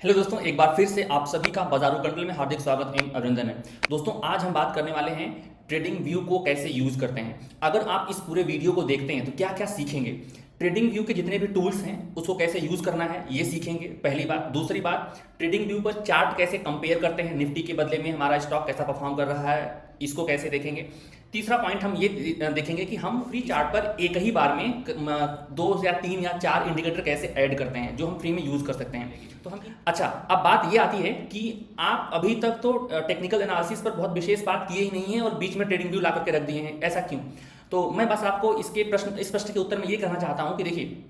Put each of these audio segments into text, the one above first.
Hello दोस्तों, एक बार फिर से आप सभी का बाजारू कंट्रोल में हार्दिक स्वागत एवं अभिनंदन है। दोस्तों, आज हम बात करने वाले हैं ट्रेडिंग व्यू को कैसे यूज करते हैं। अगर आप इस पूरे वीडियो को देखते हैं तो क्या क्या सीखेंगे। ट्रेडिंग व्यू के जितने भी टूल्स हैं उसको कैसे यूज करना है ये सीखेंगे, पहली बात। दूसरी बात, ट्रेडिंग व्यू पर चार्ट कैसे कंपेयर करते हैं, निफ्टी के बदले में हमारा स्टॉक कैसा परफॉर्म कर रहा है, इसको कैसे देखेंगे। तीसरा पॉइंट हम ये देखेंगे कि हम फ्री चार्ट पर एक ही बार में 2 या 3 या 4 इंडिकेटर कैसे ऐड करते हैं जो हम फ्री में यूज कर सकते हैं। तो हम अच्छा, अब बात ये आती है कि आप अभी तक तो टेक्निकल एनालिसिस पर बहुत विशेष बात किए ही नहीं है और बीच में ट्रेडिंग व्यू ला करके रख दिए हैं, ऐसा क्यों। तो मैं बस आपको इस प्रश्न के उत्तर में ये कहना चाहता हूं कि देखिए,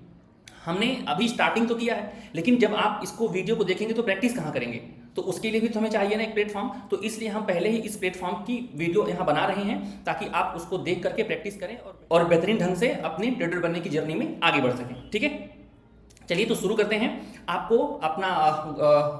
हमने अभी स्टार्टिंग तो किया है, लेकिन जब आप इसको वीडियो को देखेंगे तो प्रैक्टिस कहाँ करेंगे। तो उसके लिए भी तो हमें चाहिए ना एक प्लेटफॉर्म। तो इसलिए हम पहले ही इस प्लेटफॉर्म की वीडियो यहाँ बना रहे हैं ताकि आप उसको देख करके प्रैक्टिस करें और बेहतरीन ढंग से अपने ट्रेडर बनने की जर्नी में आगे बढ़ सकें। ठीक है, चलिए तो शुरू करते हैं। आपको अपना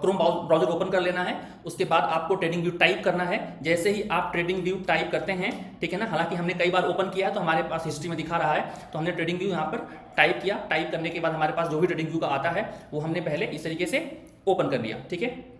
क्रोम ब्राउजर ओपन कर लेना है। उसके बाद आपको ट्रेडिंग व्यू टाइप करना है। जैसे ही आप ट्रेडिंग व्यू टाइप करते हैं, ठीक है ना, हालांकि हमने कई बार ओपन किया है तो हमारे पास हिस्ट्री में दिखा रहा है, तो हमने ट्रेडिंग व्यू यहाँ पर टाइप किया। टाइप करने के बाद हमारे पास जो भी ट्रेडिंग व्यू का आता है वो हमने पहले इस तरीके से ओपन कर लिया। ठीक है,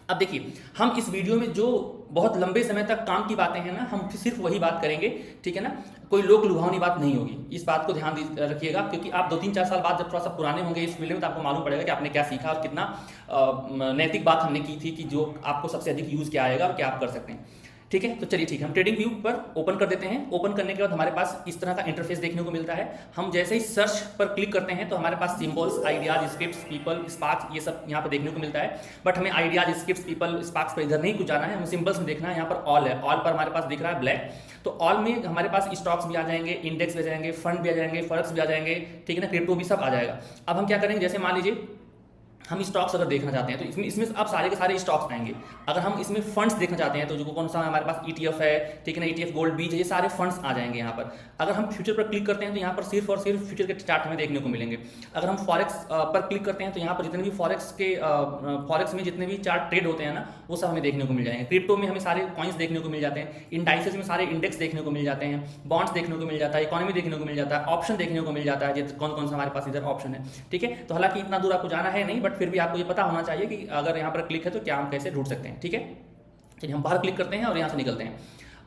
अब देखिए, हम इस वीडियो में जो बहुत लंबे समय तक काम की बातें हैं ना, हम सिर्फ वही बात करेंगे। ठीक है ना, कोई लोक लुभावनी बात नहीं होगी। इस बात को ध्यान रखिएगा, क्योंकि आप 2-3-4 साल बाद जब थोड़ा सा पुराने होंगे इस फील्ड में तो आपको मालूम पड़ेगा कि आपने क्या सीखा और कितना नैतिक बात हमने की थी कि जो आपको सबसे अधिक यूज क्या आएगा और क्या आप कर सकते हैं। ठीक है, तो चलिए ठीक है, हम ट्रेडिंग व्यू पर ओपन कर देते हैं। ओपन करने के बाद हमारे पास इस तरह का इंटरफेस देखने को मिलता है। हम जैसे ही सर्च पर क्लिक करते हैं तो हमारे पास symbols, ideas, scripts, people, sparks, ये सब यहाँ पर देखने को मिलता है। बट हमें आइडियाज, स्क्रिप्ट्स, पीपल, स्पार्क्स पर इधर नहीं कुछ जाना है, हमें सिंबल्स में देखना है। यहाँ पर ऑल है, ऑल पर हमारे पास दिख रहा है ब्लैक। तो ऑल में हमारे पास स्टॉक्स भी आ जाएंगे, इंडेक्स भी आ जाएंगे, फंड भी आ जाएंगे, फॉरेक्स भी आ जाएंगे, ठीक है ना, क्रिप्टो भी सब आ जाएगा। अब हम क्या करेंगे, जैसे मान लीजिए हम स्टॉक्स अगर देखना चाहते हैं तो इसमें अब सारे के सारे स्टॉक्स आएंगे। अगर हम इसमें फंड्स देखना चाहते हैं तो जो कौन सा हमारे पास ETF है, ठीक है ना, ETF गोल्ड बीज है, ये सारे फंड्स आ जाएंगे यहाँ पर। अगर हम फ्यूचर पर क्लिक करते हैं तो यहाँ पर सिर्फ और सिर्फ फ्यूचर के चार्ट हमें देखने को मिलेंगे। अगर हम फॉरेक्स पर क्लिक करते हैं तो यहाँ पर जितने भी फॉरेक्स में जितने भी चार्ट ट्रेड होते हैं ना, वो सब हमें देखने को मिल जाएंगे। क्रिप्टो में हमें सारे कॉइन्स देखने को मिल जाते हैं, इंडाइसेस में सारे इंडेक्स देखने को मिल जाते हैं, बॉन्ड्स देखने को मिल जाता है, इकोनॉमी देखने को मिल जाता है, ऑप्शन देखने को मिल जाता है, कौन कौन सा हमारे पास इधर ऑप्शन है। ठीक है, तो हालांकि इतना दूर आपको जाना है नहीं, बट फिर भी आपको ये पता होना चाहिए कि अगर यहाँ पर क्लिक है तो क्या हम कैसे ढूंढ सकते हैं। ठीक है, चलिए हम बाहर क्लिक करते हैं और यहाँ से निकलते हैं।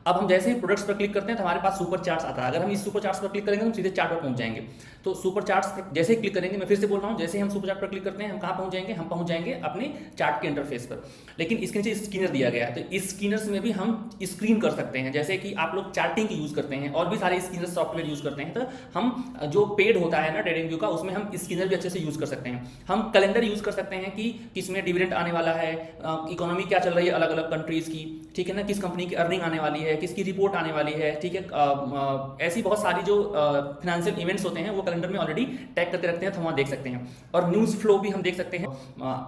अब हम जैसे ही प्रोडक्ट्स पर क्लिक करते हैं तो हमारे पास सुपर चार्ट्स आता है। अगर हम इस सुपर चार्ट्स पर क्लिक करेंगे तो हम सीधे चार्ट पर पहुंच जाएंगे। तो सुपर चार्ट्स पर जैसे ही क्लिक करेंगे, मैं फिर से बोल रहा हूं, जैसे ही हम सुपर चार्ट पर क्लिक करते हैं हम कहां पहुंच जाएंगे, हम पहुंच जाएंगे अपने चार्ट के इंटरफेस पर। लेकिन इसके नीचे स्क्रीनर दिया गया है, तो इस स्क्रीनर्स में भी हम स्क्रीन कर सकते हैं। जैसे कि आप लोग चार्टिंग की यूज करते हैं और भी सारे स्क्रीनर सॉफ्टवेयर यूज करते हैं, तो हम जो पेड होता है ना ट्रेडिंग व्यू का, उसमें हम स्क्रीनर भी अच्छे से यूज कर सकते हैं। हम कैलेंडर यूज कर सकते हैं कि किसमें डिविडेंड आने वाला है, इकोनॉमी क्या चल रही है अलग अलग कंट्रीज की, ठीक है ना, किस कंपनी की अर्निंग आने वाली है, किसकी रिपोर्ट आने वाली है। ठीक है, ऐसी बहुत सारी जो फाइनेंशियल इवेंट्स होते हैं वो कैलेंडर में ऑलरेडी टैग करके रखते हैं, तो वहाँ देख सकते हैं। और न्यूज़ फ्लो भी हम देख सकते हैं।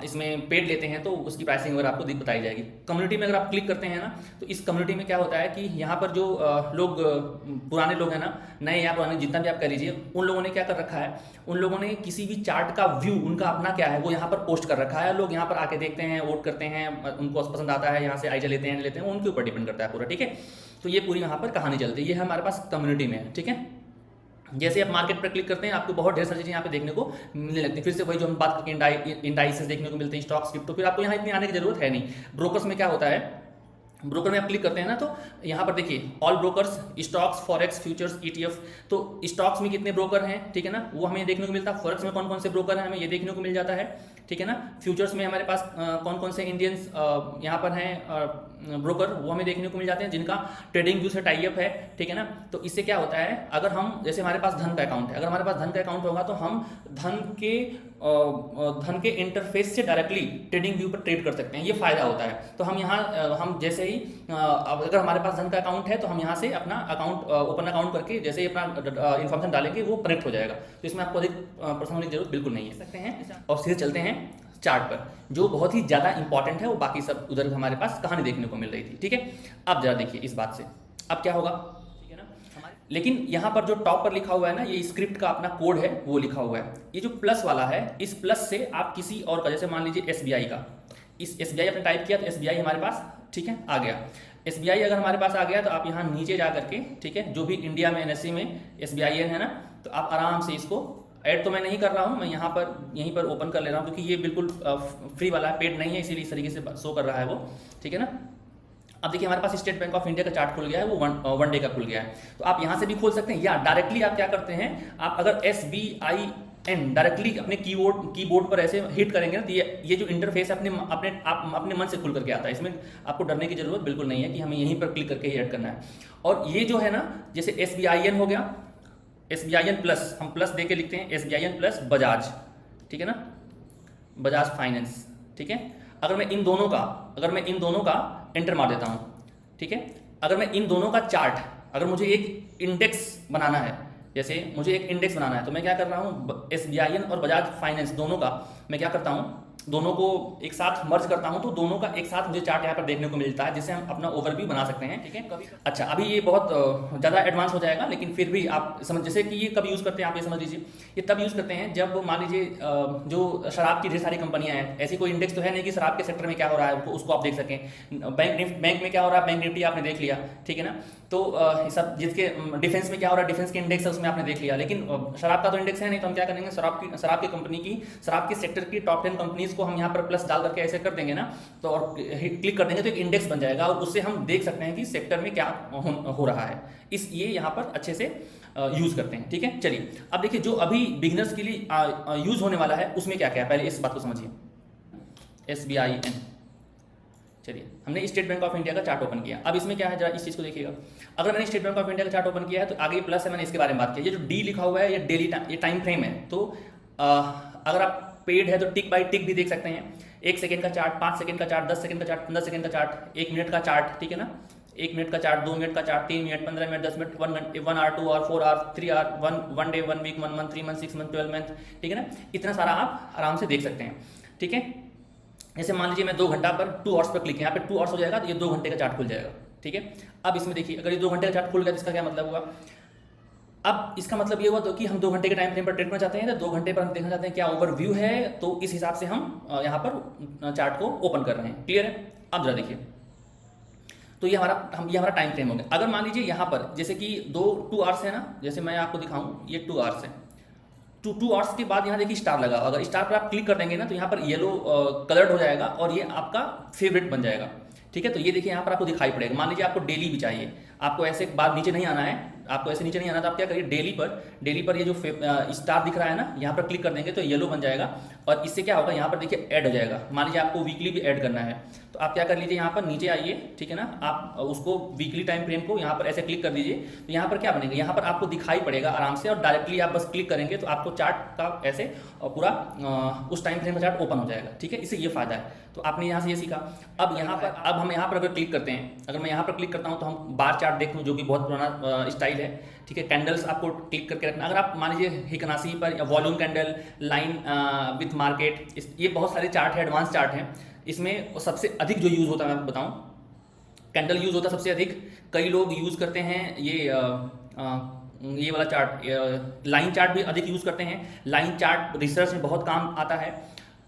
इसमें पेड लेते हैं तो उसकी प्राइसिंग वगैरह आपको बताई जाएगी। कम्युनिटी में अगर आप क्लिक करते हैं ना, तो इस कम्युनिटी में क्या होता है कि यहाँ पर जो लोग पुराने लोग हैं ना, नए या पुराने जितना भी आप कह लीजिए, उन लोगों ने क्या कर रखा है, उन लोगों ने किसी भी चार्ट का व्यू उनका अपना क्या है वो यहाँ पर पोस्ट कर रखा है। लोग यहाँ पर आके देखते हैं, वोट करते हैं, उनको पसंद आता है, यहाँ से आइडिया लेते हैं, लेते हैं, उनके ऊपर डिपेंड करता है पूरा। ठीक है, तो ये पूरी यहाँ पर कहानी चलती है, ये हमारे पास कम्युनिटी में है। ठीक है, जैसे आप मार्केट पर क्लिक करते हैं आपको बहुत ढेर सारी चीजें यहाँ पे देखने को मिलने लगती है। फिर से वही जो हम बात करके इंडाइसेस देखने को मिलते हैं, स्टॉक्स, क्रिप्टो, फिर आपको यहाँ इतनी आने की जरूरत है नहीं। ब्रोकर्स में क्या होता है, ब्रोकर में आप क्लिक करते हैं ना, तो यहाँ पर देखिए all brokers, stocks, forex, futures, ETF। तो स्टॉक्स में कितने ब्रोकर हैं, ठीक है ना, वो हमें देखने को मिलता है। फॉरेक्स में कौन कौन से ब्रोकर हैं हमें ये देखने को मिल जाता है। ठीक है ना, फ्यूचर्स में हमारे पास कौन कौन से इंडियंस यहाँ पर हैं ब्रोकर, वो हमें देखने को मिल जाते हैं जिनका ट्रेडिंग व्यू से टाई अप है। ठीक है ना, तो इससे क्या होता है, अगर हम जैसे हमारे पास धन का अकाउंट है, अगर हमारे पास धन का अकाउंट होगा तो हम धन के इंटरफेस से डायरेक्टली ट्रेडिंग व्यू पर ट्रेड कर सकते हैं, ये फायदा होता है। तो हम यहाँ हम जैसे ही अगर हमारे पास धन का अकाउंट है तो हम यहाँ से अपना अकाउंट ओपन अकाउंट करके जैसे ही अपना इन्फॉर्मेशन डालेंगे वो कनेक्ट हो जाएगा। तो इसमें आपको अधिक पर्सनल होने की जरूरत बिल्कुल नहीं है। सकते हैं और सीधे चलते हैं चार्ट पर, जो बहुत ही ज्यादा इंपॉर्टेंट है। वो बाकी सब उधर हमारे पास कहानी देखने को मिल रही थी। ठीक है, अब जरा देखिए इस बात से अब क्या होगा। ठीक है ना, लेकिन यहाँ पर जो टॉप पर लिखा हुआ है ना, ये स्क्रिप्ट का अपना कोड है वो लिखा हुआ है। ये जो प्लस वाला है, इस प्लस से आप किसी और का, जैसे मान लीजिए SBI का, इस SBI आपने टाइप किया तो SBI हमारे पास, ठीक है, आ गया। SBI अगर हमारे पास आ गया तो आप यहाँ नीचे जा करके, ठीक है, जो भी इंडिया में NSE में SBIN है ना, तो आप आराम से इसको ऐड तो मैं नहीं कर रहा हूँ, मैं यहाँ पर यहीं पर ओपन कर ले रहा हूँ क्योंकि ये बिल्कुल फ्री वाला है, पेड नहीं है, इसीलिए इस तरीके से शो कर रहा है वो, ठीक है ना। अब देखिए हमारे पास स्टेट बैंक ऑफ इंडिया का चार्ट खुल गया है, वो वन डे का खुल गया है। तो आप यहाँ से भी खोल सकते हैं, या डायरेक्टली आप क्या करते हैं, आप अगर SBIN डायरेक्टली अपने कीबोर्ड पर ऐसे हिट करेंगे ना, तो ये जो इंटरफेस है अपने मन से खुल करके आता है। इसमें आपको डरने की जरूरत बिल्कुल नहीं है कि हमें यहीं पर क्लिक करके ही ऐड करना है। और ये जो है ना, जैसे SBIN हो गया, SBIN प्लस, हम प्लस दे के लिखते हैं, SBIN प्लस बजाज, ठीक है ना, बजाज फाइनेंस, ठीक है। अगर मैं इन दोनों का एंटर मार देता हूँ, ठीक है, अगर मैं इन दोनों का चार्ट, अगर मुझे एक इंडेक्स बनाना है, जैसे मुझे एक इंडेक्स बनाना है, तो मैं क्या कर रहा हूँ, SBIN और बजाज फाइनेंस दोनों का मैं क्या करता हूँ, दोनों को एक साथ मर्ज करता हूं, तो दोनों का एक साथ मुझे चार्ट यहाँ पर देखने को मिलता है, जिससे हम अपना ओवरव्यू बना सकते हैं, ठीक है। कभी अच्छा, अभी ये बहुत ज़्यादा एडवांस हो जाएगा, लेकिन फिर भी आप समझ, जैसे कि ये कब यूज़ करते हैं आप ये समझ लीजिए, ये तब यूज़ करते हैं जब मान लीजिए जो शराब की ढेर सारी कंपनियां हैं, ऐसी कोई इंडेक्स तो है नहीं कि शराब के सेक्टर में क्या हो रहा है उसको आप देख सकें। बैंक में क्या हो रहा है, बैंक निफ्टी आपने देख लिया, ठीक है ना। तो सब जिसके डिफेंस में क्या हो रहा है, डिफेंस के इंडेक्स है उसमें आपने देख लिया, लेकिन शराब का तो इंडेक्स है नहीं, तो हम क्या करेंगे, शराब की कंपनी की, शराब के सेक्टर की टॉप 10 कंपनीज को हम यहाँ पर प्लस डाल करके ऐसे कर देंगे ना, तो और क्लिक कर देंगे तो एक इंडेक्स बन जाएगा, और उससे हम देख सकते हैं कि सेक्टर में क्या हो रहा है। ये यहाँ पर अच्छे से यूज करते हैं, ठीक है। चलिए अब देखिए, जो अभी बिगिनर्स के लिए यूज होने वाला है उसमें क्या क्या है, पहले इस बात को समझिए। SBIN, चलिए हमने स्टेट बैंक ऑफ इंडिया का चार्ट ओपन किया। अब इसमें क्या है, जरा इस चीज़ को देखिएगा। अगर मैंने स्टेट बैंक ऑफ इंडिया का चार्ट ओपन किया है तो आगे प्लस है, मैंने इसके बारे में बात की। ये जो D लिखा हुआ है ये डेली ये टाइम फ्रेम है, तो अगर आप पेड है तो टिक बाय टिक भी देख सकते हैं। 1 सेकंड का चार्ट, 5 सेकंड का चार्ट, 10 सेकंड का चार्ट, 15 सेकंड का चार्ट, 1 मिनट का चार्ट, ठीक है ना, 1 मिनट का चार्ट, 2 मिनट का chart, 3 minute, 15 minute, 10 minute, 1 hour, 2 hour, 4 hour, 3 hour, 1 day, 1 week, 1 month, 3 month, 6 month, 12 month, ठीक है ना। इतना सारा आप आराम से देख सकते हैं, ठीक है। जैसे मान लीजिए मैं 2 घंटा पर 2 आवर्स पर क्लिक, यहाँ पे 2 आवर्स हो जाएगा तो ये 2 घंटे का चार्ट खुल जाएगा, ठीक है। अब इसमें देखिए, अगर ये 2 घंटे का चार्ट खुल गया तो इसका क्या मतलब हुआ, अब इसका मतलब ये हुआ तो कि हम 2 घंटे के टाइम फ्रेम पर ट्रेड करना चाहते हैं, तो 2 घंटे पर हम देखना चाहते हैं क्या ओवरव्यू है, तो इस हिसाब से हम यहाँ पर चार्ट को ओपन कर रहे हैं, क्लियर है। अब जरा देखिए, तो ये हमारा टाइम फ्रेम हो गया। अगर मान लीजिए यहाँ पर जैसे कि 2 आवर्स है ना, जैसे मैं आपको दिखाऊं, ये 2 आवर्स है, 2 आवर्स के बाद यहाँ देखिए स्टार लगा, अगर स्टार पर आप क्लिक कर देंगे ना तो यहाँ पर येलो कलर्ड हो जाएगा और ये आपका फेवरेट बन जाएगा, ठीक है। तो ये देखिए यहाँ पर आपको दिखाई पड़ेगा। मान लीजिए आपको डेली भी चाहिए, आपको ऐसे बार नीचे नहीं आना है, आपको ऐसे नीचे नहीं आना, तो आप क्या करिए, डेली पर ये जो स्टार दिख रहा है ना, यहाँ पर क्लिक कर देंगे तो येलो बन जाएगा, और इससे क्या होगा, यहाँ पर देखिए ऐड हो जाएगा। मान लीजिए आपको वीकली भी ऐड करना है, तो आप क्या कर लीजिए, यहाँ पर नीचे आइए, ठीक है ना, आप उसको वीकली टाइम फ्रेम को यहाँ पर ऐसे क्लिक कर दीजिए, तो यहाँ पर क्या बनेगा, यहाँ पर आपको दिखाई पड़ेगा आराम से, और डायरेक्टली आप बस क्लिक करेंगे तो आपको चार्ट का ऐसे पूरा उस टाइम फ्रेम का चार्ट ओपन हो जाएगा, ठीक है। इससे ये फायदा है, तो आपने यहाँ से ये सीखा। अब हम यहाँ पर अगर क्लिक करते हैं, अगर मैं यहाँ पर क्लिक करता हूँ तो हम बार चार्ट देखूँ, जो कि बहुत पुराना स्टाइल है, ठीक है। कैंडल्स आपको क्लिक करके रखना। अगर आप मान लीजिए हिकनासी पर volume candle, line with market, ये बहुत सारे चार्ट है, एडवांस चार्ट हैं। इसमें सबसे अधिक जो यूज़ होता है मैं आपको बताऊं, कैंडल यूज़ होता है सबसे अधिक। कई लोग यूज़ करते हैं ये वाला चार्ट, लाइन चार्ट भी अधिक यूज़ करते हैं। लाइन चार्ट रिसर्च में बहुत काम आता है।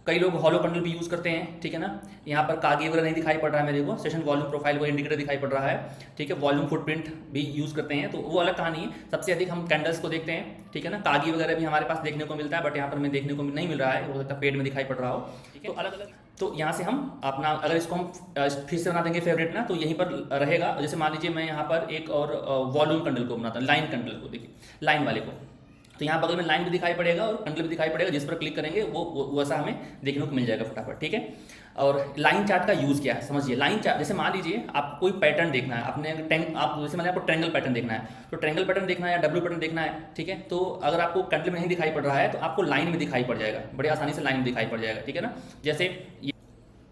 कई लोग हॉलो कैंडल भी यूज़ करते हैं, ठीक है ना। यहाँ पर कागे वगैरह नहीं दिखाई पड़ रहा है मेरे को, सेशन वॉल्यूम प्रोफाइल वो इंडिकेटर दिखाई पड़ रहा है, ठीक है। वॉल्यूम फुटप्रिंट भी यूज़ करते हैं, तो वो अलग कहानी है। सबसे अधिक हम कैंडल्स को देखते हैं, ठीक है ना। कागी वगैरह भी हमारे पास देखने को मिलता है, बट यहाँ पर हमें देखने को नहीं मिल रहा है, हो सकता है पेड में दिखाई पड़ रहा हो, ठीक है। तो अलग अलग, तो यहाँ से हम अपना, अगर इसको हम फिर से बना देंगे फेवरेट ना, तो यहीं पर रहेगा। जैसे मान लीजिए मैं यहाँ पर एक और वॉल्यूम कैंडल को बनाता हूँ, लाइन कैंडल को, देखिए लाइन वाले को, तो यहाँ बगल में लाइन भी दिखाई पड़ेगा और कैंडल भी दिखाई पड़ेगा। जिस पर क्लिक करेंगे वो वैसा हमें देखने को मिल जाएगा फटाफट, ठीक है। और लाइन चार्ट का यूज़ क्या है समझिए। लाइन चार्ट, जैसे मान लीजिए आपको कोई पैटर्न देखना है, आप जैसे मैंने आपको ट्रेंगल पैटर्न देखना है, तो ट्रेंगल पैटर्न देखना है या डब्ल्यू पैटर्न देखना है, ठीक है। तो अगर आपको कैंडल में नहीं दिखाई पड़ रहा है तो आपको लाइन में दिखाई पड़ जाएगा, बड़ी आसानी से लाइन में दिखाई पड़ जाएगा, ठीक है ना। जैसे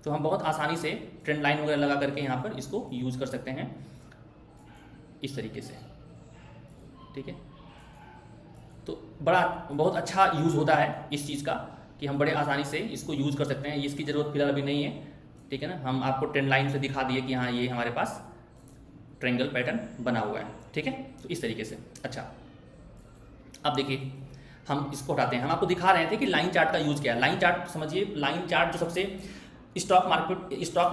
तो हम बहुत आसानी से ट्रेंड लाइन वगैरह लगा करके यहाँ पर इसको यूज़ कर सकते हैं इस तरीके से, ठीक है। तो बहुत अच्छा यूज़ होता है इस चीज़ का, कि हम बड़े आसानी से इसको यूज़ कर सकते हैं। इसकी ज़रूरत फिलहाल अभी नहीं है, ठीक है ना। हम आपको ट्रेंड लाइन से दिखा दिए कि हाँ ये हमारे पास ट्रेंगल पैटर्न बना हुआ है, ठीक है। तो इस तरीके से। अच्छा, अब देखिए हम इसको हटाते हैं। हम आपको दिखा रहे थे कि लाइन चार्ट का यूज़ क्या है। लाइन चार्ट समझिए, लाइन चार्ट जो सबसे स्टॉक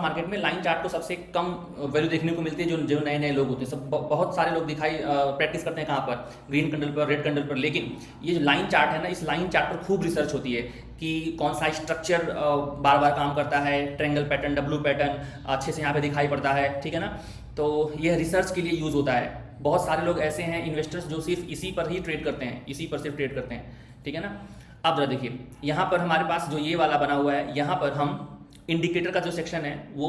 मार्केट में लाइन चार्ट को सबसे कम वैल्यू देखने को मिलती है जो नए नए लोग होते हैं। सब बहुत सारे लोग प्रैक्टिस करते हैं कहाँ पर, ग्रीन कैंडल पर, रेड कैंडल पर। लेकिन ये जो लाइन चार्ट है ना, इस लाइन चार्ट पर खूब रिसर्च होती है कि कौन सा स्ट्रक्चर बार बार काम करता है, ट्रायंगल पैटर्न, डब्ल्यू पैटर्न अच्छे से यहाँ पे दिखाई पड़ता है, ठीक है ना। तो यह रिसर्च के लिए यूज़ होता है। बहुत सारे लोग ऐसे हैं इन्वेस्टर्स जो सिर्फ इसी पर ही ट्रेड करते हैं, इसी पर सिर्फ ट्रेड करते हैं, ठीक है ना। अब जरा देखिए, यहाँ पर हमारे पास जो ये वाला बना हुआ है, यहाँ पर हम इंडिकेटर का जो सेक्शन है वो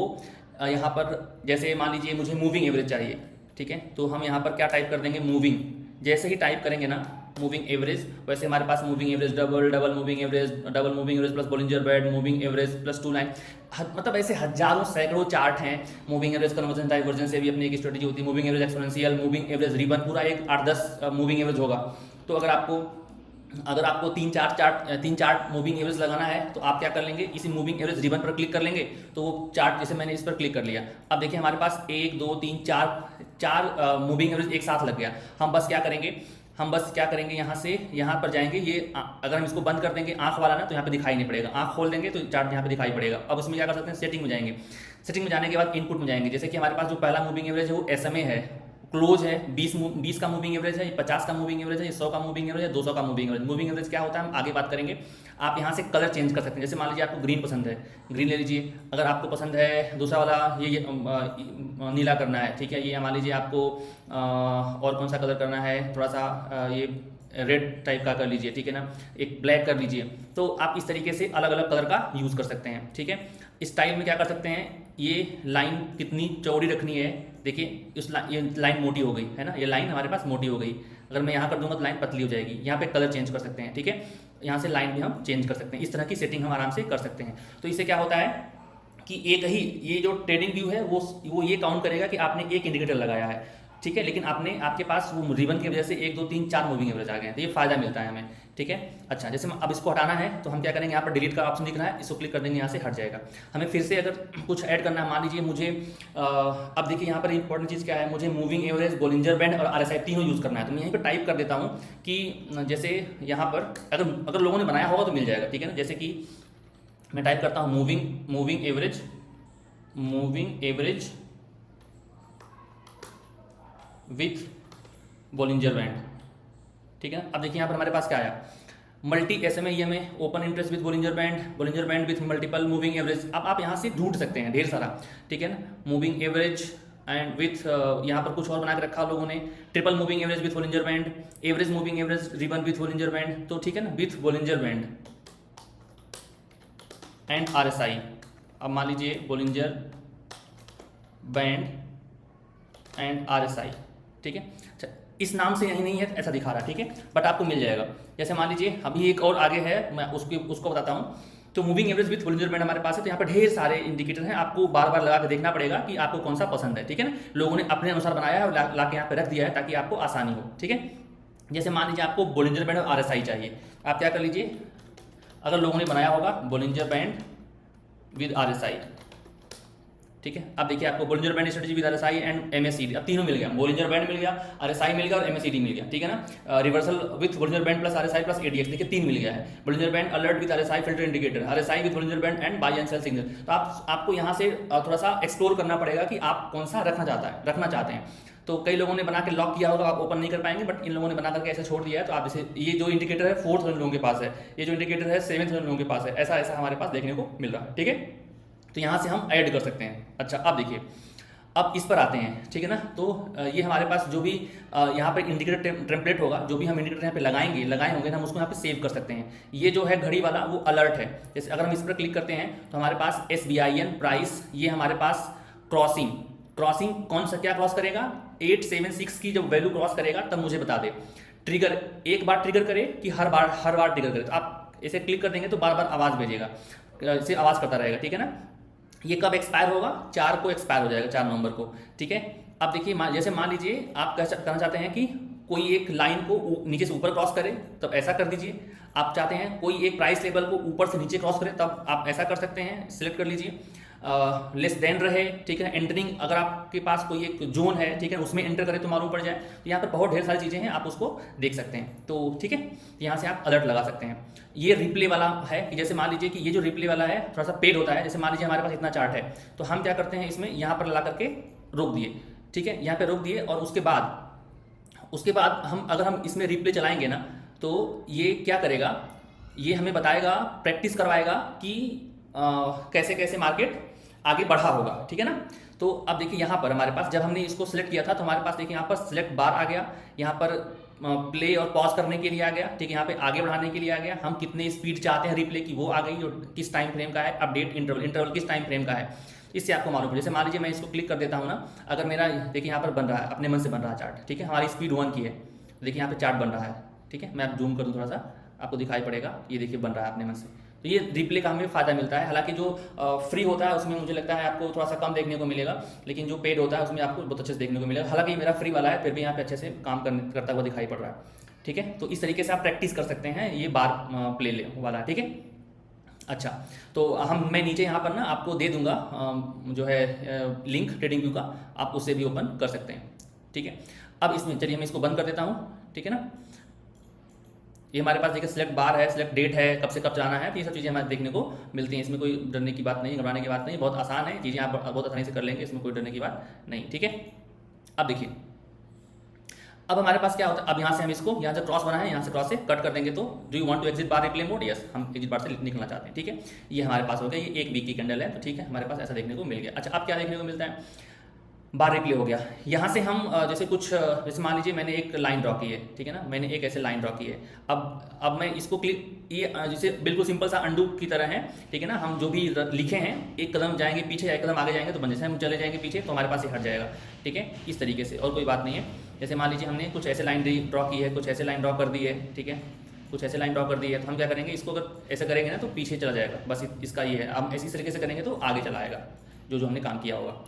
यहाँ पर, जैसे मान लीजिए मुझे मूविंग एवरेज चाहिए, ठीक है, तो हम यहाँ पर क्या टाइप कर देंगे, मूविंग। जैसे ही टाइप करेंगे ना मूविंग एवरेज, वैसे हमारे पास moving average double moving average plus Bollinger band, moving average plus 2 line, मतलब ऐसे हजारों सैकड़ों चार्ट हैं। मूविंग एवरेज कन्वर्जन डाइवर्जन से भी अपनी एक स्ट्रेटजी होती है, moving average exponential, moving average ribbon, पूरा एक 8-10 मूविंग एवरेज होगा। तो अगर आपको तीन चार्ट मूविंग एवरेज लगाना है तो आप क्या कर लेंगे, इसी मूविंग एवरेज रिबन पर क्लिक कर लेंगे, तो वो चार्ट, जैसे मैंने इस पर क्लिक कर लिया, अब देखिए हमारे पास 1 2 3 4 मूविंग एवरेज एक साथ लग गया। हम बस क्या करेंगे यहाँ से यहाँ पर जाएंगे, ये अगर हम इसको बंद कर देंगे आंख वाला ना, तो यहाँ पे दिखाई नहीं पड़ेगा, आंख खोल देंगे तो चार्ट यहाँ पे दिखाई पड़ेगा। अब उसमें क्या कर सकते हैं, सेटिंग में जाएंगे, सेटिंग में जाने के बाद इनपुट में जाएंगे। जैसे कि हमारे पास जो पहला मूविंग एवरेज है वो SMA है, क्लोज है, 20 का मूविंग एवरेज है, 50 का मूविंग एवरेज है, 100 का मूविंग एवरेज है, 200 का मूविंग एवरेज। मूविंग एवरेज क्या होता है हम आगे बात करेंगे। आप यहाँ से कलर चेंज कर सकते हैं। जैसे मान लीजिए आपको ग्रीन पसंद है, ग्रीन ले लीजिए। अगर आपको पसंद है दूसरा वाला ये नीला करना है, ठीक है, ये मान लीजिए आपको और कौन सा कलर करना है, थोड़ा सा ये रेड टाइप का कर लीजिए, ठीक है ना, एक ब्लैक कर लीजिए। तो आप इस तरीके से अलग अलग कलर का यूज़ कर सकते हैं, ठीक है। स्टाइल में क्या कर सकते हैं, ये लाइन कितनी चौड़ी रखनी है, देखिए ये लाइन मोटी हो गई है ना, ये लाइन हमारे पास मोटी हो गई। अगर मैं यहाँ कर दूंगा तो लाइन पतली हो जाएगी। यहाँ पे कलर चेंज कर सकते हैं, ठीक है, यहाँ से लाइन भी हम चेंज कर सकते हैं। इस तरह की सेटिंग हम आराम से कर सकते हैं। तो इससे क्या होता है कि एक ही ये जो ट्रेडिंग व्यू है वो ये काउंट करेगा कि आपने एक इंडिकेटर लगाया है, ठीक है, लेकिन आपके पास वो रिबन की वजह से 1 2 3 4 मूविंग एवरेज आ गए हैं, तो ये फायदा मिलता है हमें, ठीक है। अच्छा, जैसे अब इसको हटाना है तो हम क्या करेंगे, यहाँ पर डिलीट का ऑप्शन दिख रहा है, इसको क्लिक कर देंगे, यहाँ से हट जाएगा। हमें फिर से अगर कुछ ऐड करना है, मान लीजिए मुझे अब देखिए यहाँ पर इंपॉर्टेंट चीज़ क्या है, मुझे मूविंग एवरेज, बॉलिंजर बैंड और RSI तीनों यूज़ करना है। तो मैं यहीं पर टाइप कर देता हूँ कि जैसे यहाँ पर अगर लोगों ने बनाया होगा तो मिल जाएगा, ठीक है ना। जैसे कि मैं टाइप करता हूँ moving average with Bollinger band, ठीक है ना। अब देखिए यहाँ पर हमारे पास क्या आया, multi SMA EMA, open interest with Bollinger band with multiple moving average. अब आप यहाँ से ढूंढ सकते हैं ढेर सारा, ठीक है ना, मूविंग एवरेज एंड विथ यहाँ पर कुछ और बना के रखा लोगों ने, triple moving average with Bollinger band, average moving average ribbon with Bollinger band, तो ठीक है ना, with Bollinger band and RSI। अब मान लीजिए बॉलिंजर बैंड एंड RSI, ठीक है। अच्छा, इस नाम से यही नहीं है ऐसा दिखा रहा, ठीक है, बट आपको मिल जाएगा। जैसे मान लीजिए अभी एक और आगे है, मैं उसको बताता हूँ। तो moving average with Bollinger band हमारे पास है, तो यहाँ पर ढेर सारे इंडिकेटर हैं, आपको बार बार लगा के देखना पड़ेगा कि आपको कौन सा पसंद है, ठीक है ना। लोगों ने अपने अनुसार बनाया है और ला के यहाँ पे रख दिया है ताकि आपको आसानी हो, ठीक है। जैसे मान लीजिए आपको बॉलिंजर बैंड और RSI चाहिए, आप क्या कर लीजिए, अगर लोगों ने बनाया होगा बॉलिंजर बैंड विद RSI, ठीक है। अब देखिए आपको Bollinger band strategy with RSI and MACD, अब तीनों मिल गया, बॉलिंजर बैंड मिल गया, RSI मिल गया और MACD मिल गया, ठीक है ना। Reversal with Bollinger band plus RSI plus ADX, देखिए 3 मिल गया है। Bollinger band alert with RSI filter indicator, RSI with Bollinger band and buy and sell signal. तो आपको यहाँ से थोड़ा सा एक्सप्लोर करना पड़ेगा कि आप कौन सा रखना चाहते हैं। तो कई लोगों ने बना के लॉक किया होगा, आप ओपन नहीं कर पाएंगे, बट इन लोगों ने बना करके ऐसे छोड़ दिया है। तो आप जैसे ये जो इंडिकेटर है 4000 लोगों के पास है, ये जो इंडिकेटर है 7000 लोगों के पास है, ऐसा हमारे पास देखने को मिल रहा है, ठीक है। तो यहाँ से हम ऐड कर सकते हैं। अच्छा, अब देखिए, अब इस पर आते हैं, ठीक है ना। तो ये हमारे पास जो भी यहाँ पर इंडिकेटर टेम्पलेट होगा, जो भी हम इंडिकेटर यहाँ पे लगाए होंगे ना, हम उसको यहाँ पे सेव कर सकते हैं। ये जो है घड़ी वाला वो अलर्ट है। जैसे अगर हम इस पर क्लिक करते हैं तो हमारे पास SBIN प्राइस, ये हमारे पास क्रॉसिंग कौन सा क्या क्रॉस करेगा, 876 की जब वैल्यू क्रॉस करेगा तब मुझे बता दे। ट्रिगर एक बार ट्रिगर करे कि हर बार ट्रिगर करे। तो आप इसे क्लिक कर देंगे तो बार बार आवाज़ भेजेगा, इसे आवाज़ करता रहेगा, ठीक है ना। ये कब एक्सपायर होगा, 4 को एक्सपायर हो जाएगा, 4 नवंबर को, ठीक है। अब देखिए जैसे मान लीजिए आप कहना चाहते हैं कि कोई एक लाइन को नीचे से ऊपर क्रॉस करे, तब ऐसा कर दीजिए। आप चाहते हैं कोई एक प्राइस लेवल को ऊपर से नीचे क्रॉस करे, तब आप ऐसा कर सकते हैं, सिलेक्ट कर लीजिए। लेस देन रहे, ठीक है, एंटरिंग अगर आपके पास कोई एक जोन है, ठीक है, उसमें एंटर करें तो मालूम पड़ जाए। तो यहाँ पर बहुत ढेर सारी चीज़ें हैं, आप उसको देख सकते हैं। तो ठीक है, यहाँ से आप अलर्ट लगा सकते हैं। ये रिप्ले वाला है कि जैसे मान लीजिए कि ये जो रिप्ले वाला है थोड़ा सा पेड होता है। जैसे मान लीजिए हमारे पास इतना चार्ट है, तो हम क्या करते हैं इसमें यहाँ पर ला करके रोक दिए, ठीक है, यहाँ पे रोक दिए, और उसके बाद अगर हम इसमें रिप्ले चलाएंगे ना, तो ये क्या करेगा, ये हमें बताएगा, प्रैक्टिस करवाएगा कि कैसे कैसे मार्केट आगे बढ़ा होगा, ठीक है ना। तो अब देखिए यहाँ पर हमारे पास जब हमने इसको सिलेक्ट किया था तो हमारे पास देखिए यहाँ पर सिलेक्ट बार आ गया, यहाँ पर प्ले और पॉज करने के लिए आ गया, ठीक है, यहाँ पे आगे बढ़ाने के लिए आ गया, हम कितने स्पीड चाहते हैं रिप्ले की वो आ गई, और किस टाइम फ्रेम का है, अपडेट इंटरवल किस टाइम फ्रेम का है, इससे आपको मालूम पड़े। जैसे मान लीजिए मैं इसको क्लिक कर देता हूँ ना, अगर मेरा देखिए यहाँ पर बन रहा है, अपने मन से बन रहा है चार्ट, ठीक है, हमारी स्पीड 1 की है, देखिए यहाँ पे चार्ट बन रहा है, ठीक है, मैं आप जूम कर दूँ थोड़ा सा, आपको दिखाई पड़ेगा, ये देखिए बन रहा है अपने मन से। तो ये रिप्ले का हमें फ़ायदा मिलता है। हालांकि जो फ्री होता है उसमें मुझे लगता है आपको थोड़ा सा कम देखने को मिलेगा, लेकिन जो पेड होता है उसमें आपको बहुत अच्छे से देखने को मिलेगा। हालांकि मेरा फ्री वाला है, फिर भी यहाँ पे अच्छे से काम करता हुआ दिखाई पड़ रहा है, ठीक है। तो इस तरीके से आप प्रैक्टिस कर सकते हैं, ये बार प्ले वाला, ठीक है। अच्छा, तो मैं नीचे यहाँ पर ना आपको दे दूंगा जो है लिंक ट्रेडिंग व्यू का, आप उससे भी ओपन कर सकते हैं, ठीक है। अब इसमें चलिए मैं इसको बंद कर देता हूँ, ठीक है ना। ये हमारे पास देखिए सिलेक्ट बार है, सिलेक्ट डेट है, कब से कब जाना है, तो ये सब चीज़ें हमारे देखने को मिलती हैं। इसमें कोई डरने की बात नहीं, घबराने की बात नहीं, बहुत आसान है चीज़ें, आप बहुत आसानी से कर लेंगे, इसमें कोई डरने की बात नहीं, ठीक है। अब देखिए, अब हमारे पास क्या होता है, अब यहाँ से हम इसको, यहाँ से क्रॉस बना है, यहाँ से क्रॉस से कट कर देंगे, तो do you want to exit bar replay mode, yes, हम एग्जिट बार से निकलना चाहते हैं, ठीक है। ये हमारे पास हो गया, ये 1 वीक की कैंडल है, तो ठीक है, हमारे पास ऐसा देखने को मिल गया। अच्छा, अब क्या देखने को मिलता है, बार रिप्ले हो गया। यहाँ से हम जैसे जैसे मान लीजिए मैंने एक लाइन ड्रॉ की है, ठीक है ना, मैंने एक ऐसे लाइन ड्रॉ की है। अब मैं इसको क्लिक, ये जैसे बिल्कुल सिंपल सा अंडू की तरह है, ठीक है ना। हम जो भी लिखे हैं, एक कदम जाएंगे पीछे या एक कदम आगे जाएंगे तो बन, जैसे हम चले जाएंगे पीछे तो हमारे पास ये हट जाएगा, ठीक है, इस तरीके से, और कोई बात नहीं है। जैसे मान लीजिए हमने कुछ ऐसे लाइन ड्रॉ की है, कुछ ऐसे लाइन ड्रॉ कर दी है, ठीक है, कुछ ऐसे लाइन ड्रॉ कर दी है, तो हम क्या करेंगे, इसको अगर ऐसे करेंगे ना तो पीछे चला जाएगा, बस इसका ये है। हम इसी तरीके से करेंगे तो आगे चला आएगा जो हमने काम किया होगा,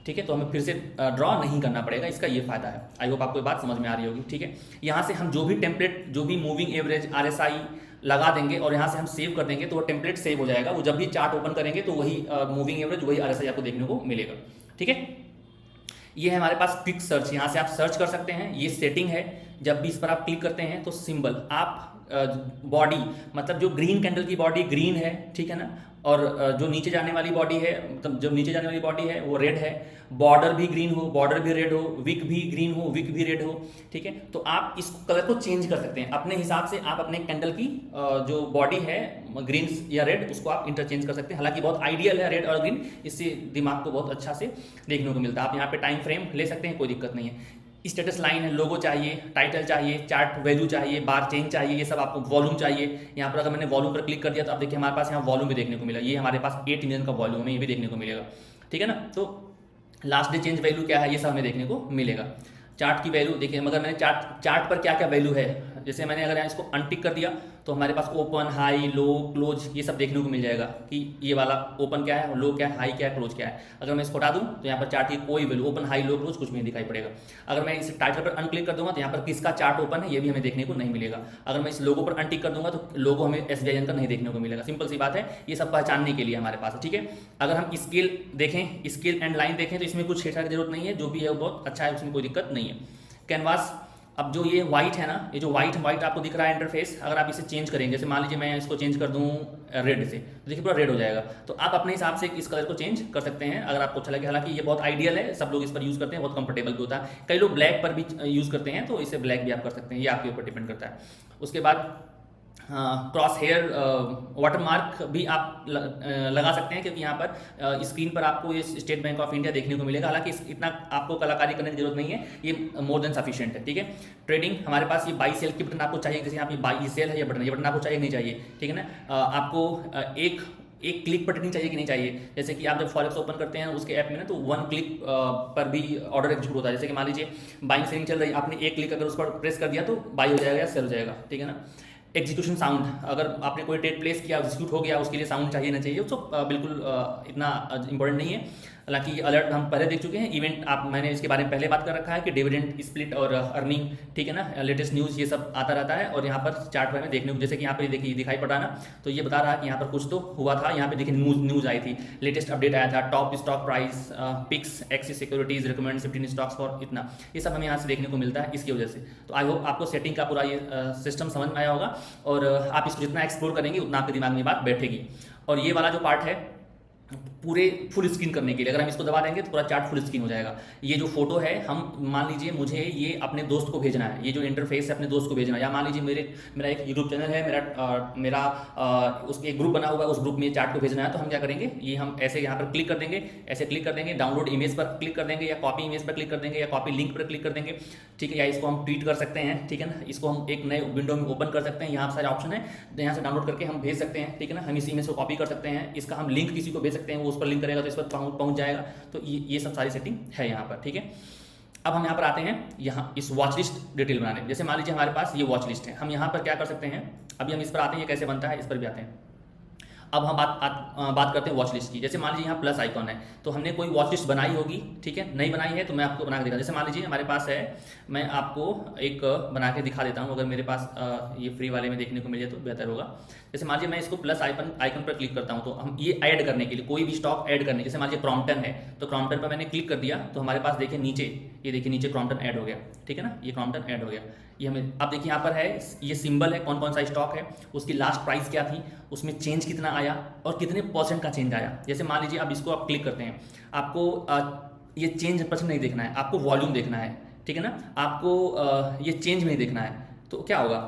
ठीक है। तो हमें फिर से ड्रॉ नहीं करना पड़ेगा, इसका ये फायदा है। आई होप आपको ये बात समझ में आ रही होगी, ठीक है। यहाँ से हम जो भी टेम्पलेट, जो भी मूविंग एवरेज, RSI लगा देंगे और यहाँ से हम सेव कर देंगे, तो वो टेम्पलेट सेव हो जाएगा। वो जब भी चार्ट ओपन करेंगे तो वही मूविंग एवरेज, वही RSI आपको देखने को मिलेगा, ठीक है। ये है हमारे पास क्विक सर्च, यहाँ से आप सर्च कर सकते हैं। ये सेटिंग है, जब भी इस पर आप क्लिक करते हैं तो सिंबल आप बॉडी, मतलब जो ग्रीन कैंडल की बॉडी ग्रीन है, ठीक है ना, और जो नीचे जाने वाली बॉडी है, मतलब जो नीचे जाने वाली बॉडी है वो रेड है, बॉर्डर भी ग्रीन हो, बॉर्डर भी रेड हो, विक भी ग्रीन हो, विक भी रेड हो, ठीक है। तो आप इस कलर को चेंज कर सकते हैं अपने हिसाब से। आप अपने कैंडल की जो बॉडी है ग्रीन या रेड, उसको आप इंटरचेंज कर सकते हैं। हालांकि बहुत आइडियल है रेड और ग्रीन, इससे दिमाग को बहुत अच्छा से देखने को मिलता है। आप यहाँ पे टाइम फ्रेम ले सकते हैं, कोई दिक्कत नहीं है। स्टेटस लाइन है, लोगो चाहिए, टाइटल चाहिए, चार्ट वैल्यू चाहिए, बार चेंज चाहिए, ये सब आपको, वॉल्यूम चाहिए। यहाँ पर अगर मैंने वॉल्यूम पर क्लिक कर दिया तो आप देखिए हमारे पास यहाँ वॉल्यूम भी देखने को मिला। ये हमारे पास 8 मिलियन का वॉल्यूम है, ये भी देखने को मिलेगा, ठीक है ना। तो लास्ट डे चेंज वैल्यू क्या है, ये सब हमें देखने को मिलेगा। चार्ट की वैल्यू देखिए, मगर मैंने चार्ट पर क्या क्या वैल्यू है, जैसे मैंने अगर यहाँ इसको अनटिक कर दिया तो हमारे पास ओपन, हाई, लो, क्लोज, ये सब देखने को मिल जाएगा कि ये वाला ओपन क्या है, लो क्या है, हाई क्या है, क्लोज क्या है। अगर मैं इसको हटा दूं तो यहाँ पर चार्ट की कोई वैल्यू, ओपन, हाई, लो, क्लोज कुछ भी नहीं दिखाई पड़ेगा। अगर मैं इस टाइटल पर अनक्लिक कर दूंगा तो यहाँ पर किसका चार्ट ओपन है ये भी हमें देखने को नहीं मिलेगा। अगर मैं इस लोगो पर अनटिक कर दूंगा तो लोगो हमें SBI का नहीं देखने को मिलेगा। सिंपल सी बात है, ये सब पहचानने के लिए हमारे पास है, ठीक है। अगर हम स्केल देखें, स्केल एंड लाइन देखें, तो इसमें कुछ छेड़छाड़ की जरूरत नहीं है, जो भी है वो बहुत अच्छा है, उसमें कोई दिक्कत नहीं है। कैनवास, अब जो ये वाइट है ना, ये जो वाइट आपको दिख रहा है इंटरफेस, अगर आप इसे चेंज करेंगे, जैसे मान लीजिए मैं इसको चेंज कर दूं रेड से, तो देखिए पूरा रेड हो जाएगा। तो आप अपने हिसाब से इस कलर को चेंज कर सकते हैं अगर आपको अच्छा लगे। हालांकि ये बहुत आइडियल है, सब लोग इस पर यूज़ करते हैं, बहुत कंफर्टेबल भी होता है। कई लोग ब्लैक पर भी यूज़ करते हैं, तो इसे ब्लैक भी आप कर सकते हैं, ये आपके ऊपर डिपेंड करता है। उसके बाद क्रॉस हेयर वाटरमार्क भी आप लगा सकते हैं, क्योंकि यहाँ पर स्क्रीन पर आपको ये स्टेट बैंक ऑफ इंडिया देखने को मिलेगा। हालांकि इतना आपको कलाकारी करने की जरूरत नहीं है, ये मोर देन सफिशिएंट है, ठीक है। ट्रेडिंग, हमारे पास ये बाई सेल की बटन आपको चाहिए, जैसे यहाँ पे बाई सेल है, ये बटन आपको चाहिए नहीं चाहिए, ठीक है ना। आपको एक क्लिक पर ट्रेडिंग चाहिए कि नहीं चाहिए। जैसे कि आप जब फॉरेक्स ओपन करते हैं उसके ऐप में ना, तो 1 क्लिक पर भी ऑर्डर एग्जीक्यूट होता है। जैसे कि मान लीजिए बाइंग सेलिंग चल रही है, आपने एक क्लिक अगर उस पर प्रेस कर दिया तो बाई हो जाएगा या सेल हो जाएगा, ठीक है ना। एग्जीक्यूशन साउंड, अगर आपने कोई ट्रेड प्लेस किया, एग्जीक्यूट हो गया, उसके लिए साउंड चाहिए ना चाहिए, तो बिल्कुल इतना इंपॉर्टेंट नहीं है। हालांकि ये अलर्ट हम पहले देख चुके हैं, इवेंट आप मैंने इसके बारे में पहले बात कर रखा है कि डिविडेंड स्प्लिट और अर्निंग, ठीक है ना, लेटेस्ट न्यूज़ ये सब आता रहता है। और यहाँ पर चार्ट में देखने को, जैसे कि यहाँ पर देखिए दिखाई पड़ रहा है ना, तो ये बता रहा है कि यहाँ पर कुछ तो हुआ था। यहाँ पे देखिए न्यूज़ आई थी, लेटेस्ट अपडेट आया था, top stock price, picks, Axis Securities recommend 15 stocks for इतना, ये सब हमें यहाँ से देखने को मिलता है इसकी वजह से। तो आई होप आपको सेटिंग का पूरा ये सिस्टम समझ में आया होगा, और आप इसको जितना एक्सप्लोर करेंगे उतना आपके दिमाग में बात बैठेगी। और ये वाला जो पार्ट है पूरे फुल स्क्रीन करने के लिए, अगर हम इसको दबा देंगे तो पूरा चार्ट फुल स्क्रीन हो जाएगा। ये जो फोटो है, हम मान लीजिए मुझे ये अपने दोस्त को भेजना है, ये जो इंटरफेस है अपने दोस्त को भेजना है, या मान लीजिए मेरा एक यूट्यूब चैनल है, मेरा उसके एक ग्रुप बना हुआ है, उस ग्रुप में चार्ट को भेजना है, तो हम क्या करेंगे, ये हम ऐसे यहाँ पर क्लिक कर देंगे, ऐसे क्लिक कर देंगे, डाउनलोड इमेज पर क्लिक कर देंगे, या कॉपी इमेज पर क्लिक कर देंगे, या कॉपी लिंक पर क्लिक कर देंगे, ठीक है, या इसको हम ट्वीट कर सकते हैं, ठीक है ना, इसको हम एक नए विंडो में ओपन कर सकते हैं, यहाँ सारे ऑप्शन है, यहाँ से डाउनलोड करके हम भेज सकते हैं, ठीक है ना, हम इस इमेज को कॉपी कर सकते हैं, इसका हम लिंक किसी को भेज सकते हैं, वो उस पर लिंक तो इस पर पहुंच जाएगा। तो ये सब सारी सेटिंग है यहाँ पर, ठीक है। अब हम यहाँ पर आते हैं, यहाँ इस वॉच लिस्ट डिटेल बनाने। जैसे मान लीजिए हमारे पास ये वॉच लिस्ट है, हम यहाँ पर क्या कर सकते हैं, अभी हम इस पर आते हैं, ये कैसे बनता है इस पर भी आते हैं। अब हम बात करते हैं वॉच लिस्ट की। जैसे मान लीजिए यहाँ प्लस आइकॉन है, तो हमने कोई वॉच लिस्ट बनाई होगी, ठीक है, नहीं बनाई है तो मैं आपको बना के दिखा। जैसे मान लीजिए हमारे पास है, मैं आपको एक बना के दिखा देता हूँ, अगर मेरे पास ये फ्री वाले में देखने को मिल जाए तो बेहतर होगा। जैसे मान लीजिए मैं इसको प्लस आइकन पर क्लिक करता हूँ, तो हम ये ऐड करने के लिए, कोई भी स्टॉक ऐड करने, जैसे मान लीजिए क्रॉम्पटन है, तो क्रॉम्पटन पर मैंने क्लिक कर दिया, तो हमारे पास देखिए नीचे, ये देखिए नीचे क्रॉम्पटन ऐड हो गया, ठीक है ना, ये क्रॉम्पटन ऐड हो गया। ये हमें अब देखिए यहाँ पर है, ये सिंबल है, कौन कौन सा स्टॉक है, उसकी लास्ट प्राइस क्या थी, उसमें चेंज कितना आया और कितने % का चेंज आया। जैसे मान लीजिए अब इसको आप क्लिक करते हैं, आपको ये चेंज % नहीं देखना है, आपको वॉल्यूम देखना है, ठीक है ना, आपको ये चेंज नहीं देखना है। तो क्या होगा,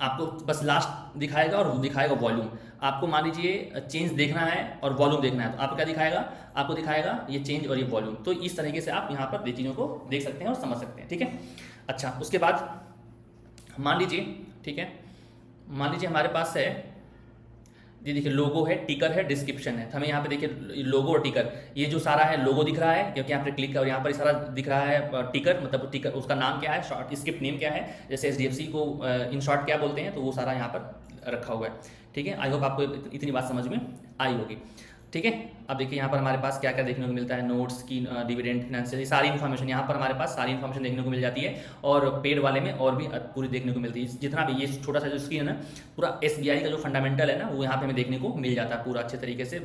आपको बस लास्ट दिखाएगा और दिखाएगा वॉल्यूम। आपको मान लीजिए चेंज देखना है और वॉल्यूम देखना है, तो आपको क्या दिखाएगा, आपको दिखाएगा ये चेंज और ये वॉल्यूम। तो इस तरीके से आप यहाँ पर चीज़ों को देख सकते हैं और समझ सकते हैं, ठीक है। अच्छा, उसके बाद मान लीजिए, ठीक है, मान लीजिए हमारे पास है, ये देखिए लोगो है, टिकर है, डिस्क्रिप्शन है। तो हमें यहाँ पे देखिए लोगो और टिकर, ये जो सारा है लोगो दिख रहा है क्योंकि यहाँ पे क्लिक कर, और यहाँ पर सारा दिख रहा है टिकर, मतलब टिकर उसका नाम क्या है, शॉर्ट स्क्रिप्ट नेम क्या है, जैसे HDFC को इन शॉर्ट क्या बोलते हैं, तो वो सारा यहाँ पर रखा हुआ है, ठीक है। आई होप आपको इतनी बात समझ में आई होगी, ठीक है। अब देखिए यहाँ पर हमारे पास क्या क्या देखने को मिलता है, नोट्स की, डिविडेंड, फाइनेंशियल, सारी इन्फॉर्मेशन यहाँ पर हमारे पास सारी इन्फॉर्मेशन देखने को मिल जाती है। और पेड वाले में और भी पूरी देखने को मिलती है, जितना भी ये छोटा सा जो स्क्रीन है ना, पूरा SBI का जो फंडामेंटल है ना, वो यहाँ पे हमें देखने को मिल जाता है पूरा अच्छे तरीके से,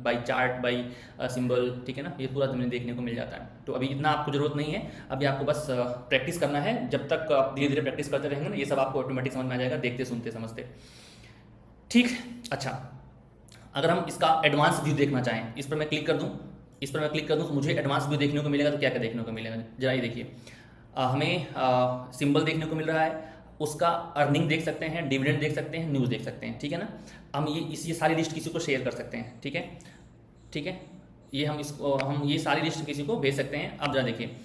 बाई चार्ट, बाई सिंबल, ठीक है ना, ये पूरा हमें देखने को मिल जाता है। तो अभी इतना आपको जरूरत नहीं है, अभी आपको बस प्रैक्टिस करना है। जब तक आप धीरे धीरे प्रैक्टिस करते रहेंगे ना, ये सब आपको ऑटोमेटिक समझ में आ जाएगा, देखते सुनते समझते, ठीक। अच्छा, अगर हम इसका एडवांस व्यू देखना चाहें, इस पर मैं क्लिक कर दूं, इस पर मैं क्लिक कर दूं तो मुझे एडवांस व्यू देखने को मिलेगा। तो क्या क्या देखने को मिलेगा, जरा ये देखिए, हमें सिंबल देखने को मिल रहा है, उसका अर्निंग देख सकते हैं, डिविडेंड देख सकते हैं, न्यूज़ देख सकते हैं, ठीक है ना। हम ये सारी लिस्ट किसी को शेयर कर सकते हैं, ठीक है, ठीक है, ये हम ये सारी लिस्ट किसी को भेज सकते हैं। अब जरा देखिए,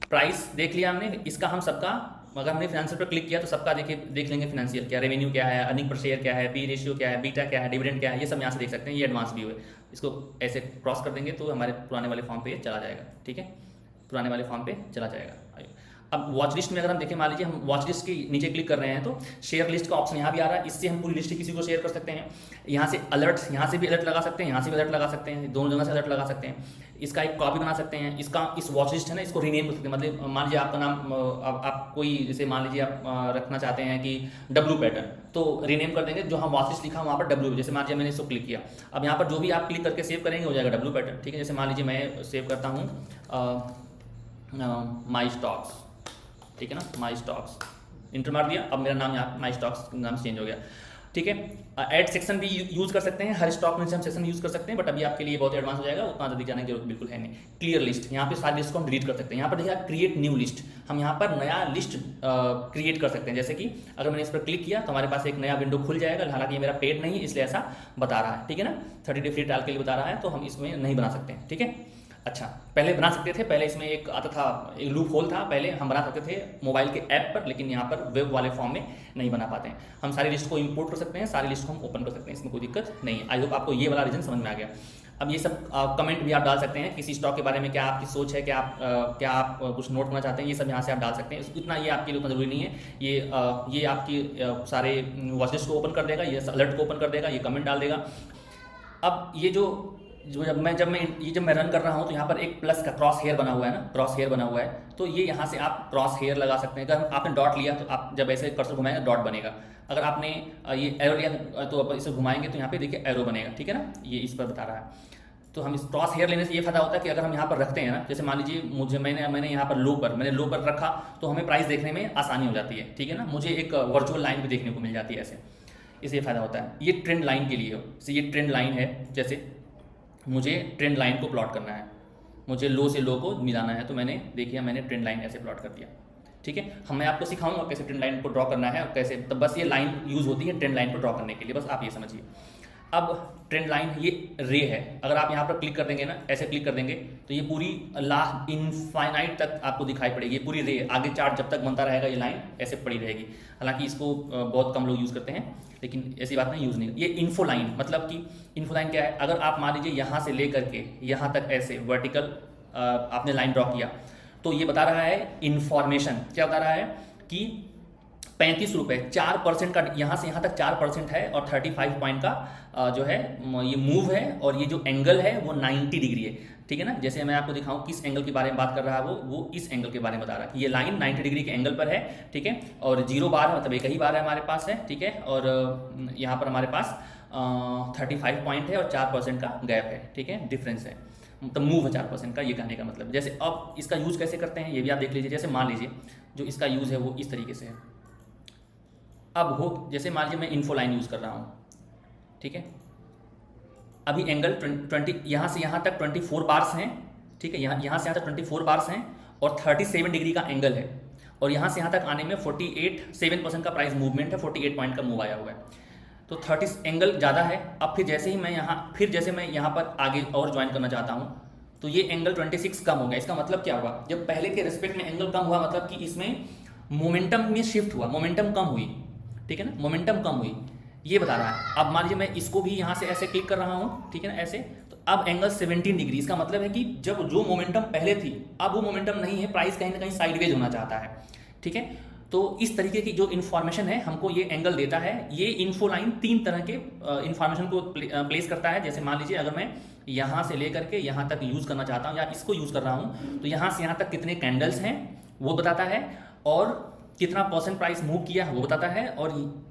प्राइस देख लिया हमने, इसका हम सबका, अगर हमने फाइनेंशियल पर क्लिक किया तो सबका देखिए देख लेंगे, फाइनेंशियल क्या, रेवेन्यू क्या है, अर्निंग पर शेयर क्या है, पी रेशियो क्या है, बीटा क्या है, डिविडेंड क्या है, ये सब यहाँ से देख सकते हैं। ये एडवांस व्यू है, इसको ऐसे क्रॉस कर देंगे तो हमारे पुराने वाले फॉर्म पे चला जाएगा, ठीक है, पुराने वाले फॉर्म पे चला जाएगा। अब वॉच लिस्ट में अगर हम देखें, मान लीजिए हम वॉच लिस्ट के नीचे क्लिक कर रहे हैं तो शेयर लिस्ट का ऑप्शन यहाँ भी आ रहा है, इससे हम पूरी लिस्ट किसी को शेयर कर सकते हैं। यहाँ से अलर्ट्स, यहाँ से भी अलर्ट लगा सकते हैं, यहाँ से भी अलर्ट लगा सकते हैं, दोनों जगह से अलर्ट लगा सकते हैं। इसका एक कॉपी बना सकते हैं, इसका इस वॉच लिस्ट है ना, इसको रीनेम कर सकते हैं। मतलब मान लीजिए आपका नाम, आप कोई, जैसे मान लीजिए आप रखना चाहते हैं कि W पैटर्न, तो रीनेम कर देंगे, जो हम वॉच लिस्ट लिखा वहाँ पर W, जैसे मान लीजिए मैंने इसको क्लिक किया, अब यहाँ पर जो भी आप क्लिक करके सेव करेंगे हो जाएगा W पैटर्न, ठीक है। जैसे मान लीजिए मैं सेव करता हूँ माई स्टॉक्स, ठीक है ना, माई स्टॉक्स, इंटर मार दिया, अब मेरा नाम यहाँ माई स्टॉक्स नाम चेंज हो गया, ठीक है। ऐड सेक्शन भी यूज कर सकते हैं, हर स्टॉक में से हम सेक्शन यूज कर सकते हैं, बट अभी आपके लिए बहुत एडवांस हो जाएगा, उतना जल्दी जाने की जरूरत बिल्कुल है नहीं। क्लियर लिस्ट, यहाँ पे सारी लिस्ट को हम डिलीट कर सकते हैं। यहाँ पर देखिए क्रिएट न्यू लिस्ट, हम यहाँ पर नया लिस्ट क्रिएट कर सकते हैं। जैसे कि अगर मैंने इस पर क्लिक किया तो हमारे पास एक नया विंडो खुल जाएगा, हालांकि ये मेरा पेड नहीं है इसलिए ऐसा बता रहा है, ठीक है ना, 30 डे फ्री ट्रायल के लिए बता रहा है, तो हम इसमें नहीं बना सकते हैं, ठीक है। अच्छा, पहले बना सकते थे, पहले इसमें एक आता था, एक लूप होल था, पहले हम बना सकते थे मोबाइल के ऐप पर, लेकिन यहाँ पर वेब वाले फॉर्म में नहीं बना पाते हैं। हम सारी लिस्ट को इंपोर्ट कर सकते हैं, सारी लिस्ट को हम ओपन कर सकते हैं, इसमें कोई दिक्कत नहीं है। आई होप आपको ये वाला रीजन समझ में आ गया। अब ये सब कमेंट भी आप डाल सकते हैं, किसी स्टॉक के बारे में क्या आपकी सोच है, क्या आप कुछ नोट करना चाहते हैं, ये सब यहाँ से आप डाल सकते हैं। इतना ये आपके लिए उतना जरूरी नहीं है। ये आपकी सारे वॉच लिस्ट को ओपन कर देगा, ये अलर्ट को ओपन कर देगा, ये कमेंट डाल देगा। अब ये जो जब मैं रन कर रहा हूँ तो यहाँ पर एक प्लस का क्रॉस हेयर बना हुआ है ना, क्रॉस हेयर बना हुआ है, तो ये यहाँ से आप क्रॉस हेयर लगा सकते हैं। अगर आपने डॉट लिया तो आप जब ऐसे कर्सर घुमाएंगे डॉट बनेगा। अगर आपने ये एरो लिया तो आप इसे घुमाएंगे तो यहाँ पे देखिए एरो बनेगा, ठीक है ना, ये इस पर बता रहा है। तो हम इस क्रॉस हेयर लेने से ये फायदा होता है कि अगर हम यहाँ पर रखते हैं ना, जैसे मान लीजिए मैंने यहाँ पर मैंने लो पर रखा तो हमें प्राइस देखने में आसानी हो जाती है, ठीक है ना, मुझे एक वर्चुअल लाइन भी देखने को मिल जाती है ऐसे, इससे फ़ायदा होता है। ये ट्रेंड लाइन के लिए ये ट्रेंड लाइन है, जैसे मुझे ट्रेंड लाइन को प्लॉट करना है, मुझे लो से लो को मिलाना है, तो मैंने ट्रेंड लाइन ऐसे प्लॉट कर दिया, ठीक है। मैं आपको सिखाऊंगा कैसे ट्रेंड लाइन को ड्रॉ करना है और कैसे, तो बस ये लाइन यूज़ होती है ट्रेंड लाइन को ड्रॉ करने के लिए, बस आप ये समझिए। अब ट्रेंड लाइन ये रे है, अगर आप यहाँ पर क्लिक कर देंगे ना, ऐसे क्लिक कर देंगे तो ये पूरी इनफाइनाइट तक आपको दिखाई पड़ेगी, ये पूरी रे, आगे चार्ट जब तक बनता रहेगा ये लाइन ऐसे पड़ी रहेगी। हालांकि इसको बहुत कम लोग यूज़ करते हैं, लेकिन ऐसी बात नहीं, यूज़ नहीं। ये इन्फो लाइन, मतलब कि इन्फो लाइन क्या है, अगर आप मान लीजिए यहाँ से ले करके यहाँ तक ऐसे वर्टिकल आपने लाइन ड्रॉ किया, तो ये बता रहा है इन्फॉर्मेशन, क्या बता रहा है कि 35 रुपये 4% का, यहाँ से यहाँ तक 4% है, और 35 पॉइंट का जो है ये मूव है, और ये जो एंगल है वो 90 डिग्री है, ठीक है ना। जैसे मैं आपको दिखाऊं किस एंगल के बारे में बात कर रहा है वो इस एंगल के बारे में बता रहा है कि ये लाइन 90 डिग्री के एंगल पर है, ठीक है, और 0 बार मतलब एक ही बार है हमारे पास है, ठीक है, और यहाँ पर हमारे पास 35 पॉइंट है और 4% का गैप है, ठीक है, डिफरेंस है, मतलब मूव है 4% का, ये कहने का मतलब। जैसे अब इसका यूज़ कैसे करते हैं ये भी आप देख लीजिए। जैसे मान लीजिए जो इसका यूज़ है वो इस तरीके से है। अब जैसे मान लीजिए मैं इन्फो लाइन यूज़ कर रहा हूँ, ठीक है, अभी एंगल 20 यहाँ से यहाँ तक 24 बार्स हैं, ठीक है, यहाँ से यहाँ तक 24 बार्स हैं और 37 डिग्री का एंगल है, और यहाँ से यहाँ तक आने में 7% का प्राइस मूवमेंट है, 48 पॉइंट का मूव आया हुआ है, तो 30 एंगल ज़्यादा है। अब जैसे मैं यहाँ पर आगे और ज्वाइन करना चाहता हूँ तो ये एंगल 26 कम हो गया। इसका मतलब क्या हुआ, जब पहले के रिस्पेक्ट में एंगल कम हुआ, मतलब कि इसमें मोमेंटम में शिफ्ट हुआ, मोमेंटम कम हुई, ठीक है ना, मोमेंटम कम हुई, ये बता रहा है। अब मान लीजिए मैं इसको भी यहाँ से ऐसे क्लिक कर रहा हूँ, ठीक है ना, ऐसे, तो अब एंगल 17 डिग्री, इसका मतलब है कि जब जो मोमेंटम पहले थी अब वो मोमेंटम नहीं है, प्राइस कहीं ना कहीं साइडवेज होना चाहता है, ठीक है। तो इस तरीके की जो इन्फॉर्मेशन है हमको ये एंगल देता है। ये इन्फो लाइन 3 तरह के इन्फॉर्मेशन को प्लेस करता है। जैसे मान लीजिए अगर मैं यहाँ से लेकर के यहाँ तक यूज़ करना चाहता हूँ या इसको यूज़ कर रहा हूँ, तो यहाँ से यहाँ तक कितने कैंडल्स हैं वो बताता है, और कितना % प्राइस मूव किया है वो बताता है, और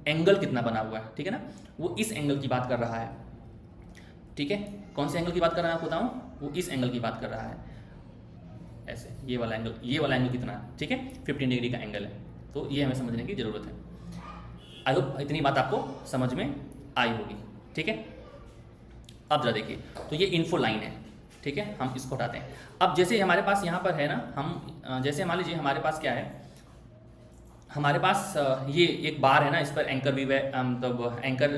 एंगल कितना बना हुआ है, ठीक है ना, वो इस एंगल की बात कर रहा है, ठीक है। कौन से एंगल की बात कर रहा है आपको बताऊँ, वो इस एंगल की बात कर रहा है, ऐसे ये वाला एंगल कितना है, ठीक है, 15 डिग्री का एंगल है। तो ये हमें समझने की ज़रूरत है। आई होप इतनी बात आपको समझ में आई होगी, ठीक है। अब जरा देखिए, तो ये इन्फो लाइन है, ठीक है, हम इसको हटाते हैं। अब जैसे हमारे पास यहाँ पर है ना, हम जैसे मान लीजिए हमारे पास क्या है, हमारे पास ये एक बार है ना, इस पर एंकर मतलब एंकर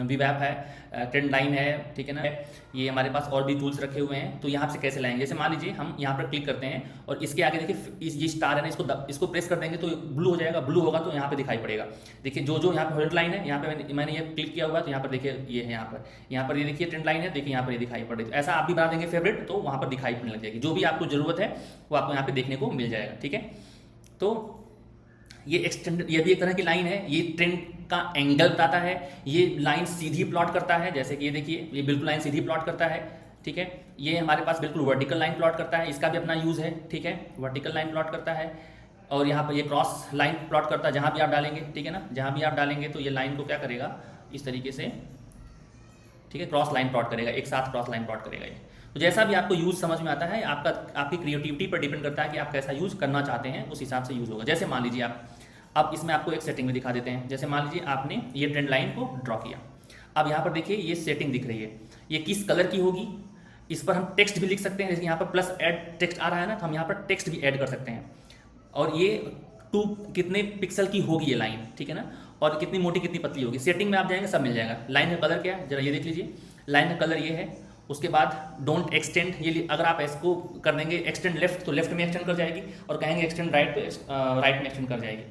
वीवैप है, ट्रेंड लाइन है, ठीक है ना, ये हमारे पास और भी टूल्स रखे हुए हैं। तो यहाँ से कैसे लाएंगे, जैसे मान लीजिए हम यहाँ पर क्लिक करते हैं और इसके आगे देखिए ये स्टार है ना, इसको प्रेस कर देंगे तो ब्लू हो जाएगा, ब्लू होगा तो यहाँ पे दिखाई पड़ेगा। देखिए जो यहाँ पे हॉरिजॉन्टल लाइन है, यहाँ पे मैंने ये क्लिक किया हुआ है, तो यहाँ पर देखिए ये है, यहाँ पर ये देखिए ट्रेंड लाइन है, देखिए यहाँ पर ये दिखाई पड़ रही है। ऐसा आप भी बना देंगे फेवरेट, तो वहाँ पर दिखाई पड़ने लग जाएगी। जो भी आपको ज़रूरत है वो आपको यहाँ पे देखने को मिल जाएगा, ठीक है। तो ये भी एक तरह की लाइन है, ये ट्रेंड का एंगल बताता है। ये लाइन सीधी प्लॉट करता है, जैसे कि ये देखिए ये बिल्कुल लाइन सीधी प्लॉट करता है, ठीक है। ये हमारे पास बिल्कुल वर्टिकल लाइन प्लॉट करता है, इसका भी अपना यूज़ है, ठीक है, वर्टिकल लाइन प्लॉट करता है। और यहाँ पर ये क्रॉस लाइन प्लॉट करता है, जहाँ भी आप डालेंगे, ठीक है ना, जहाँ भी आप डालेंगे तो ये लाइन को क्या करेगा, इस तरीके से, ठीक है, क्रॉस लाइन प्लॉट करेगा, एक साथ क्रॉस लाइन प्लॉट करेगा ये। तो जैसा भी आपको यूज़ समझ में आता है, आपकी क्रिएटिविटी पर डिपेंड करता है कि आप कैसा यूज़ करना चाहते हैं, उस हिसाब से यूज़ होगा। जैसे मान लीजिए अब इसमें आपको एक सेटिंग में दिखा देते हैं। जैसे मान लीजिए आपने ये ट्रेंड लाइन को ड्रॉ किया, अब यहाँ पर देखिए ये सेटिंग दिख रही है, ये किस कलर की होगी, इस पर हम टेक्स्ट भी लिख सकते हैं। जैसे यहाँ पर प्लस ऐड टेक्स्ट आ रहा है ना, तो हम यहाँ पर टेक्स्ट भी ऐड कर सकते हैं। और ये कितने पिक्सल की होगी ये लाइन, ठीक है ना, और कितनी मोटी कितनी पतली होगी, सेटिंग में आप जाएंगे सब मिल जाएगा। लाइन का कलर क्या है, जरा ये देख लीजिए, लाइन का कलर ये है। उसके बाद डोंट एक्सटेंड, ये अगर आप इसको कर देंगे एक्सटेंड लेफ्ट तो लेफ्ट में एक्सटेंड कर जाएगी, और कहेंगे एक्सटेंड राइट तो राइट में एक्सटेंड कर जाएगी।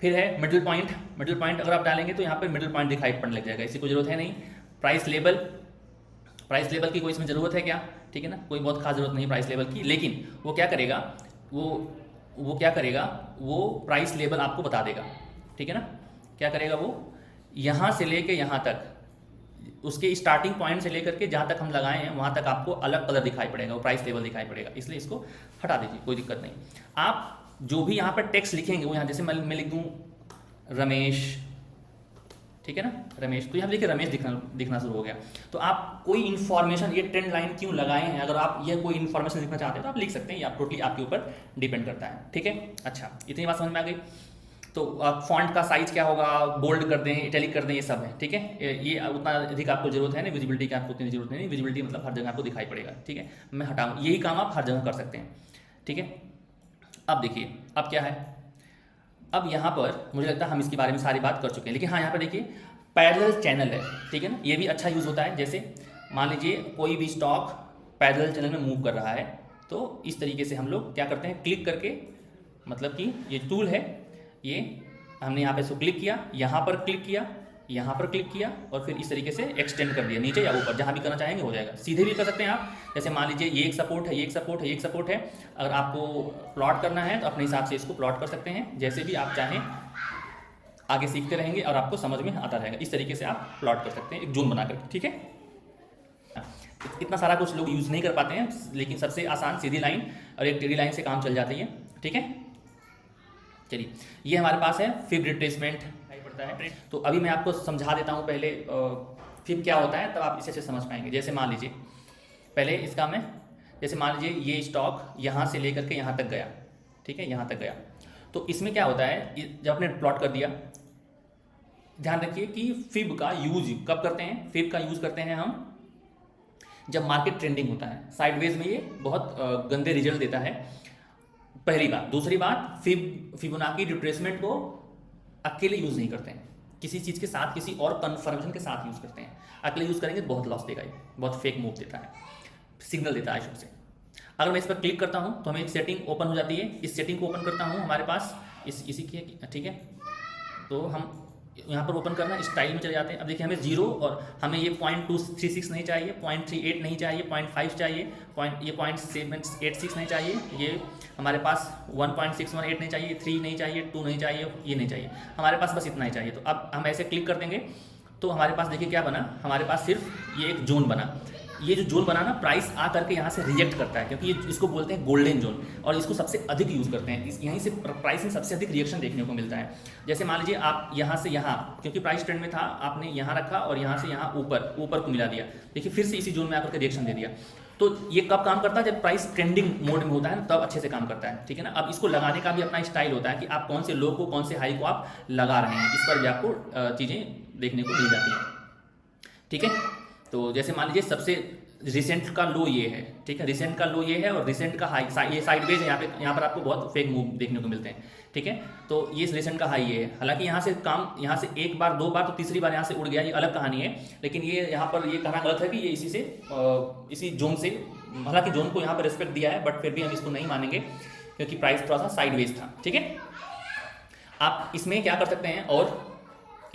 फिर है मिडिल पॉइंट अगर आप डालेंगे तो यहाँ पर मिडिल पॉइंट दिखाई पड़ने लग जाएगा, इसी को जरूरत है नहीं। प्राइस लेवल की कोई इसमें ज़रूरत है क्या, ठीक है ना, कोई बहुत खास ज़रूरत नहीं प्राइस लेवल की, लेकिन वो क्या करेगा, वो क्या करेगा, वो प्राइस लेवल आपको बता देगा, ठीक है ना। क्या करेगा वो, यहाँ से लेके यहाँ तक उसके स्टार्टिंग पॉइंट से लेकर के जहाँ तक हम लगाए हैं वहाँ तक आपको अलग कलर दिखाई पड़ेगा, वो प्राइस लेवल दिखाई पड़ेगा, इसलिए इसको हटा दीजिए, कोई दिक्कत नहीं। आप जो भी यहाँ पर टेक्स्ट लिखेंगे वो यहाँ जैसे मैं लिख दूँ रमेश, ठीक है ना, रमेश, तो यहाँ देखिए रमेश दिखना शुरू हो गया। तो आप कोई इन्फॉर्मेशन, ये ट्रेंड लाइन क्यों लगाए हैं, अगर आप ये कोई इन्फॉर्मेशन लिखना चाहते हैं तो आप लिख सकते हैं, या टोटली आपके ऊपर डिपेंड करता है, ठीक है। अच्छा, इतनी बात समझ में आ गई। तो फॉन्ट का साइज क्या होगा, बोल्ड कर दें, इटैलिक कर दें, ये सब है, ठीक है। ये उतना अधिक आपको जरूरत है नहीं, विजिबिलिटी की आपको उतनी जरूरत नहीं, विजिबिलिटी मतलब हर जगह आपको दिखाई पड़ेगा, ठीक है। मैं हटाऊँ, यही काम आप हर जगह कर सकते हैं, ठीक है। अब देखिए अब क्या है, अब यहाँ पर मुझे लगता है हम इसके बारे में सारी बात कर चुके हैं, लेकिन हाँ यहाँ पर देखिए पैरेलल चैनल है, ठीक है ना, ये भी अच्छा यूज़ होता है। जैसे मान लीजिए कोई भी स्टॉक पैरेलल चैनल में मूव कर रहा है, तो इस तरीके से हम लोग क्या करते हैं, क्लिक करके, मतलब कि ये टूल है, ये हमने यहाँ पे इसको क्लिक किया, यहाँ पर क्लिक किया, यहाँ पर क्लिक किया, और फिर इस तरीके से एक्सटेंड कर दिया, नीचे या ऊपर जहाँ भी करना चाहेंगे हो जाएगा। सीधे भी कर सकते हैं आप, जैसे मान लीजिए ये एक सपोर्ट है, ये एक सपोर्ट है, ये एक सपोर्ट है, अगर आपको प्लॉट करना है तो अपने हिसाब से इसको प्लॉट कर सकते हैं, जैसे भी आप चाहें। आगे सीखते रहेंगे और आपको समझ में आता रहेगा, इस तरीके से आप प्लॉट कर सकते हैं एक जोन बनाकर, ठीक है। इतना सारा कुछ लोग यूज़ नहीं कर पाते हैं, लेकिन सबसे आसान सीधी लाइन और एक टेढ़ी लाइन से काम चल जाती है, ठीक है। चलिए, ये हमारे पास है फिब रिट्रेसमेंट पड़ता है। तो अभी मैं आपको समझा देता हूँ पहले फिब क्या होता है, तब आप इसे समझ पाएंगे। जैसे मान लीजिए पहले इसका मैं, जैसे मान लीजिए ये स्टॉक यहाँ से लेकर के यहाँ तक गया, ठीक है, यहाँ तक गया, तो इसमें क्या होता है, जब आपने प्लॉट कर दिया, ध्यान रखिए कि फिब का यूज कब करते हैं, फिब का यूज करते हैं हम जब मार्केट ट्रेंडिंग होता है। साइडवेज में ये बहुत गंदे रिजल्ट देता है, पहली बात। दूसरी बात, फिबोनाची रिट्रेसमेंट को अकेले यूज नहीं करते हैं, किसी चीज़ के साथ, किसी और कन्फर्मेशन के साथ यूज करते हैं। अकेले यूज करेंगे तो बहुत लॉस देगा, ये बहुत फेक मूव देता है, सिग्नल देता है शुरू से। अगर मैं इस पर क्लिक करता हूँ तो हमें एक सेटिंग ओपन हो जाती है, इस सेटिंग को ओपन करता हूँ, हमारे पास इसी की, ठीक है। तो हम यहाँ पर ओपन करना, स्टाइल में चले जाते हैं। अब देखिए हमें 0 और हमें ये 0.236 नहीं चाहिए, 0.38 नहीं चाहिए, 0.5 चाहिए, ये 0.786 नहीं चाहिए, ये हमारे पास 1.618 नहीं चाहिए, 3 नहीं चाहिए, 2 नहीं चाहिए, ये नहीं चाहिए, हमारे पास बस इतना ही चाहिए। तो अब हम ऐसे क्लिक कर देंगे तो हमारे पास देखिए क्या बना, हमारे पास सिर्फ ये एक जोन बना। ये जो जोन बना ना, प्राइस आ करके यहाँ से रिजेक्ट करता है, क्योंकि ये इसको बोलते हैं गोल्डन जोन, और इसको सबसे अधिक यूज़ करते हैं। यहीं से प्राइस में सबसे अधिक रिएक्शन देखने को मिलता है। जैसे मान लीजिए आप यहाँ से यहाँ, क्योंकि प्राइस ट्रेंड में था, आपने यहाँ रखा और यहाँ से यहाँ ऊपर को मिला दिया, देखिए फिर से इसी जोन में आकर के रिएक्शन दे दिया। तो ये कब काम करता है, जब प्राइस ट्रेंडिंग मोड में होता है तब अच्छे से काम करता है, ठीक है ना। अब इसको लगाने का भी अपना स्टाइल होता है कि आप कौन से लो को, कौन से हाई को आप लगा रहे हैं, इस पर भी आपको चीज़ें देखने को मिल जाती हैं, ठीक है। तो जैसे मान लीजिए सबसे रिसेंट का लो ये है, ठीक है, रिसेंट का लो ये है और रिसेंट का हाई ये साइडवेज है, यहाँ पर आपको बहुत फेक मूव देखने को मिलते हैं, ठीक है। तो ये रिसेंट का हाई ये है, हालांकि यहाँ से काम, यहाँ से एक बार, दो बार, तो तीसरी बार यहाँ से उड़ गया, ये अलग कहानी है। लेकिन ये यहाँ पर ये कहना गलत है कि ये इसी जोन से, हालांकि जोन को यहाँ पर रिस्पेक्ट दिया है, बट फिर भी हम इसको नहीं मानेंगे क्योंकि प्राइस थोड़ा सा साइडवेज था, ठीक है। आप इसमें क्या कर सकते हैं, और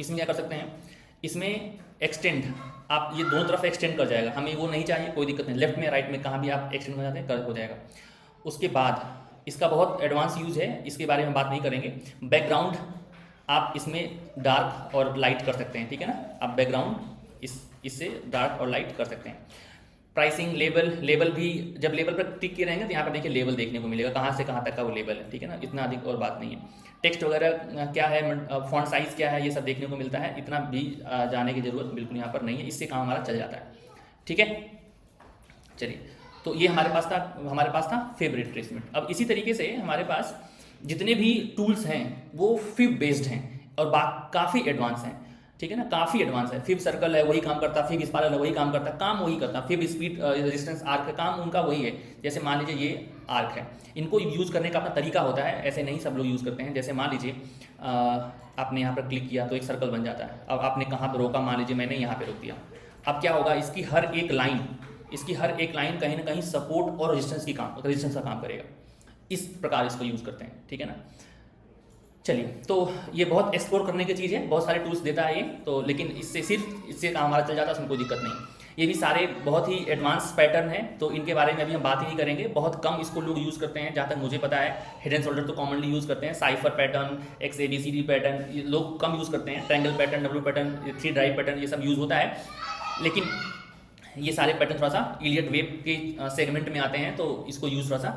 इसमें क्या कर सकते हैं, इसमें एक्सटेंड, आप ये दोनों तरफ एक्सटेंड कर जाएगा, हमें वो नहीं चाहिए, कोई दिक्कत नहीं, लेफ्ट में राइट में कहाँ भी आप एक्सटेंड हो जाते हैं, कर हो जाएगा। उसके बाद इसका बहुत एडवांस यूज है, इसके बारे में बात नहीं करेंगे। बैकग्राउंड आप इसमें डार्क और लाइट कर सकते हैं, ठीक है ना, आप बैकग्राउंड इससे डार्क और लाइट कर सकते हैं। प्राइसिंग, लेबल भी, जब लेबल पर टिक किए रहेंगे तो यहाँ पर देखिए लेबल देखने को मिलेगा, कहाँ से कहाँ तक का वो लेबल है, ठीक है ना, इतना अधिक और बात नहीं है। टेक्स्ट वगैरह क्या है, फॉन्ट साइज़ क्या है, ये सब देखने को मिलता है, इतना भी जाने की ज़रूरत बिल्कुल यहाँ पर नहीं है, इससे काम हमारा चल जाता है, ठीक है। चलिए, तो ये हमारे पास था फिब रिट्रेसमेंट। अब इसी तरीके से हमारे पास जितने भी टूल्स हैं वो फिब बेस्ड हैं और काफ़ी एडवांस हैं, ठीक है ना, काफ़ी एडवांस है। फिब सर्कल है वही काम करता, फिब स्पाइरल है वही काम करता, काम वही करता, फिब स्पीड रेजिस्टेंस आर्क है, काम उनका वही है। जैसे मान लीजिए ये आर्क है, इनको यूज़ करने का अपना तरीका होता है, ऐसे नहीं सब लोग यूज़ करते हैं। जैसे मान लीजिए आपने यहाँ पर क्लिक किया तो एक सर्कल बन जाता है, अब आपने कहाँ पर रोका, मान लीजिए मैंने यहाँ पर रोक दिया, अब क्या होगा, इसकी हर एक लाइन कहीं ना कहीं सपोर्ट और रेजिस्टेंस का काम करेगा। इस प्रकार इसको यूज़ करते हैं, ठीक है ना। चलिए, तो ये बहुत एक्सप्लोर करने की चीज़ है, बहुत सारे टूल्स देता है ये तो, लेकिन इससे काम हमारा चल जाता है, उसमें कोई दिक्कत नहीं। ये भी सारे बहुत ही एडवांस पैटर्न हैं, तो इनके बारे में अभी हम बात ही नहीं करेंगे। बहुत कम इसको लोग यूज़ करते हैं, जहाँ तक मुझे पता है। हेड एंड शोल्डर तो कॉमनली यूज़ करते हैं, साइफर पैटर्न, XABCD पैटर्न ये लोग कम यूज़ करते हैं, triangle pattern, W pattern, 3 drive pattern, ये सब यूज़ होता है। लेकिन ये सारे पैटर्न थोड़ा सा इलियट वेव के सेगमेंट में आते हैं, तो इसको यूज़ थोड़ा सा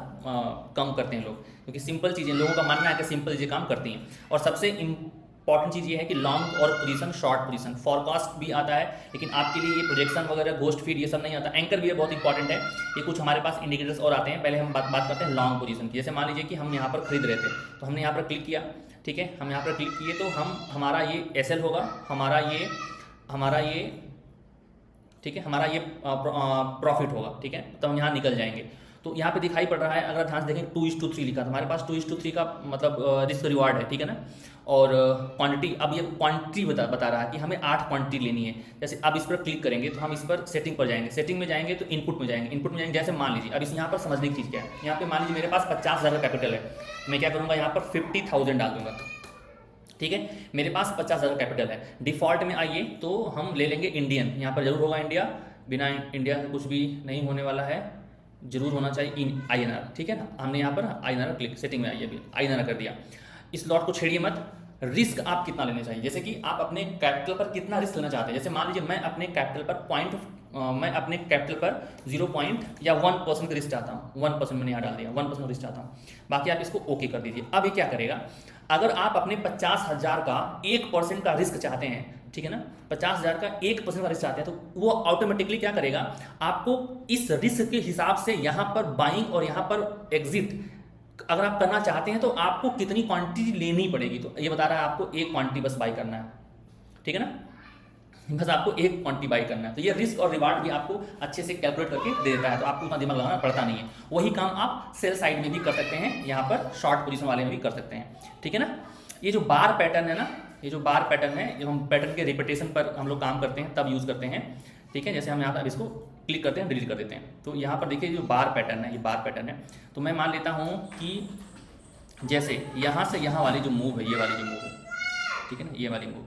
कम करते हैं लोग, क्योंकि सिंपल चीज़ें, लोगों का मानना है कि सिंपल चीज़ें काम करती हैं। और सबसे इंपॉर्टेंट चीज़ ये है कि लॉन्ग और पोजीशन, शॉर्ट पोजीशन, फॉरकास्ट भी आता है, लेकिन आपके लिए ये प्रोजेक्शन वगैरह, घोस्ट फीड, ये सब नहीं आता। एंकर भी बहुत इंपॉर्टेंट है। ये कुछ हमारे पास इंडिकेटर्स और आते हैं। पहले हम बात करते हैं लॉन्ग पोजीशन की। जैसे मान लीजिए कि हम यहाँ पर खरीद रहे थे, तो हमने यहाँ पर क्लिक किया, ठीक है, हम यहाँ पर क्लिक किए तो हमारा ये SL होगा, हमारा ये ठीक है, हमारा ये प्रॉफिट होगा, ठीक है, तो हम यहाँ निकल जाएंगे। तो यहाँ पे दिखाई पड़ रहा है, अगर ध्यान से देखें 2:3 लिखा, तो हमारे पास 2:3 का मतलब रिस्क रिवार्ड है, ठीक है ना। और क्वांटिटी, अब ये क्वांटिटी बता रहा है कि हमें 8 क्वांटिटी लेनी है। जैसे अब इस पर क्लिक करेंगे तो हम इस पर सेटिंग पर जाएंगे, सेटिंग में जाएंगे तो इनपुट में जाएंगे, जैसे मान लीजिए अब इस यहाँ पर समझने की चीज़ क्या है, यहाँ पे मान लीजिए मेरे पास 50,000 का कैपिटल है, मैं क्या करूँगा, यहाँ पर 50,000 डाल दूंगा, ठीक है। मेरे पास 50,000 कैपिटल है। डिफ़ॉल्ट में आइए तो हम ले लेंगे इंडियन, यहाँ पर जरूर होगा इंडिया, बिना इंडिया से कुछ भी नहीं होने वाला है, जरूर होना चाहिए INR, ठीक है ना। हमने यहाँ पर INR क्लिक, सेटिंग में आइए, अभी INR कर दिया। इस लॉट को छेड़िए मत। रिस्क आप कितना लेना चाहिए, जैसे कि आप अपने कैपिटल पर कितना रिस्क लेना चाहते हैं। जैसे मान लीजिए मैं अपने कैपिटल पर 0.1% का रिस्क चाहता हूँ, 1% मैंने यहाँ डाल दिया, 1% रिस्क चाहता हूँ। बाकी आप इसको ओके कर दीजिए। अब ये क्या करेगा, अगर आप अपने 50,000 का 1% का रिस्क चाहते हैं, ठीक है ना, 50,000 का 1% का रिस्क चाहते हैं, तो वो ऑटोमेटिकली क्या करेगा, आपको इस रिस्क के हिसाब से यहाँ पर बाइंग और यहाँ पर एग्जिट अगर आप करना चाहते हैं तो आपको कितनी क्वांटिटी लेनी पड़ेगी। तो ये बता रहा है आपको एक क्वांटिटी बस बाई करना है, ठीक है ना, बस आपको एक क्वांटिटी बाई करना है। तो ये रिस्क और रिवार्ड भी आपको अच्छे से कैलकुलेट करके दे देता है, तो आपको उतना दिमाग लगाना पड़ता नहीं है। वही काम आप सेल साइड में भी कर सकते हैं, यहाँ पर शॉर्ट पोजीशन वाले में भी कर सकते हैं, ठीक है ना। ये जो बार पैटर्न है ना, ये जो बार पैटर्न है, जब हम पैटर्न के रिपीटेशन पर हम लोग काम करते हैं तब यूज़ करते हैं, ठीक है। जैसे हम यहाँ पर इसको क्लिक करते हैं, डिलीट कर देते हैं, तो यहाँ पर देखिए जो बार पैटर्न है, ये बार पैटर्न है। तो मैं मान लेता हूँ कि जैसे यहाँ से यहाँ वाली जो मूव है, ये वाली जो मूव है, ठीक है ना, ये वाली मूव,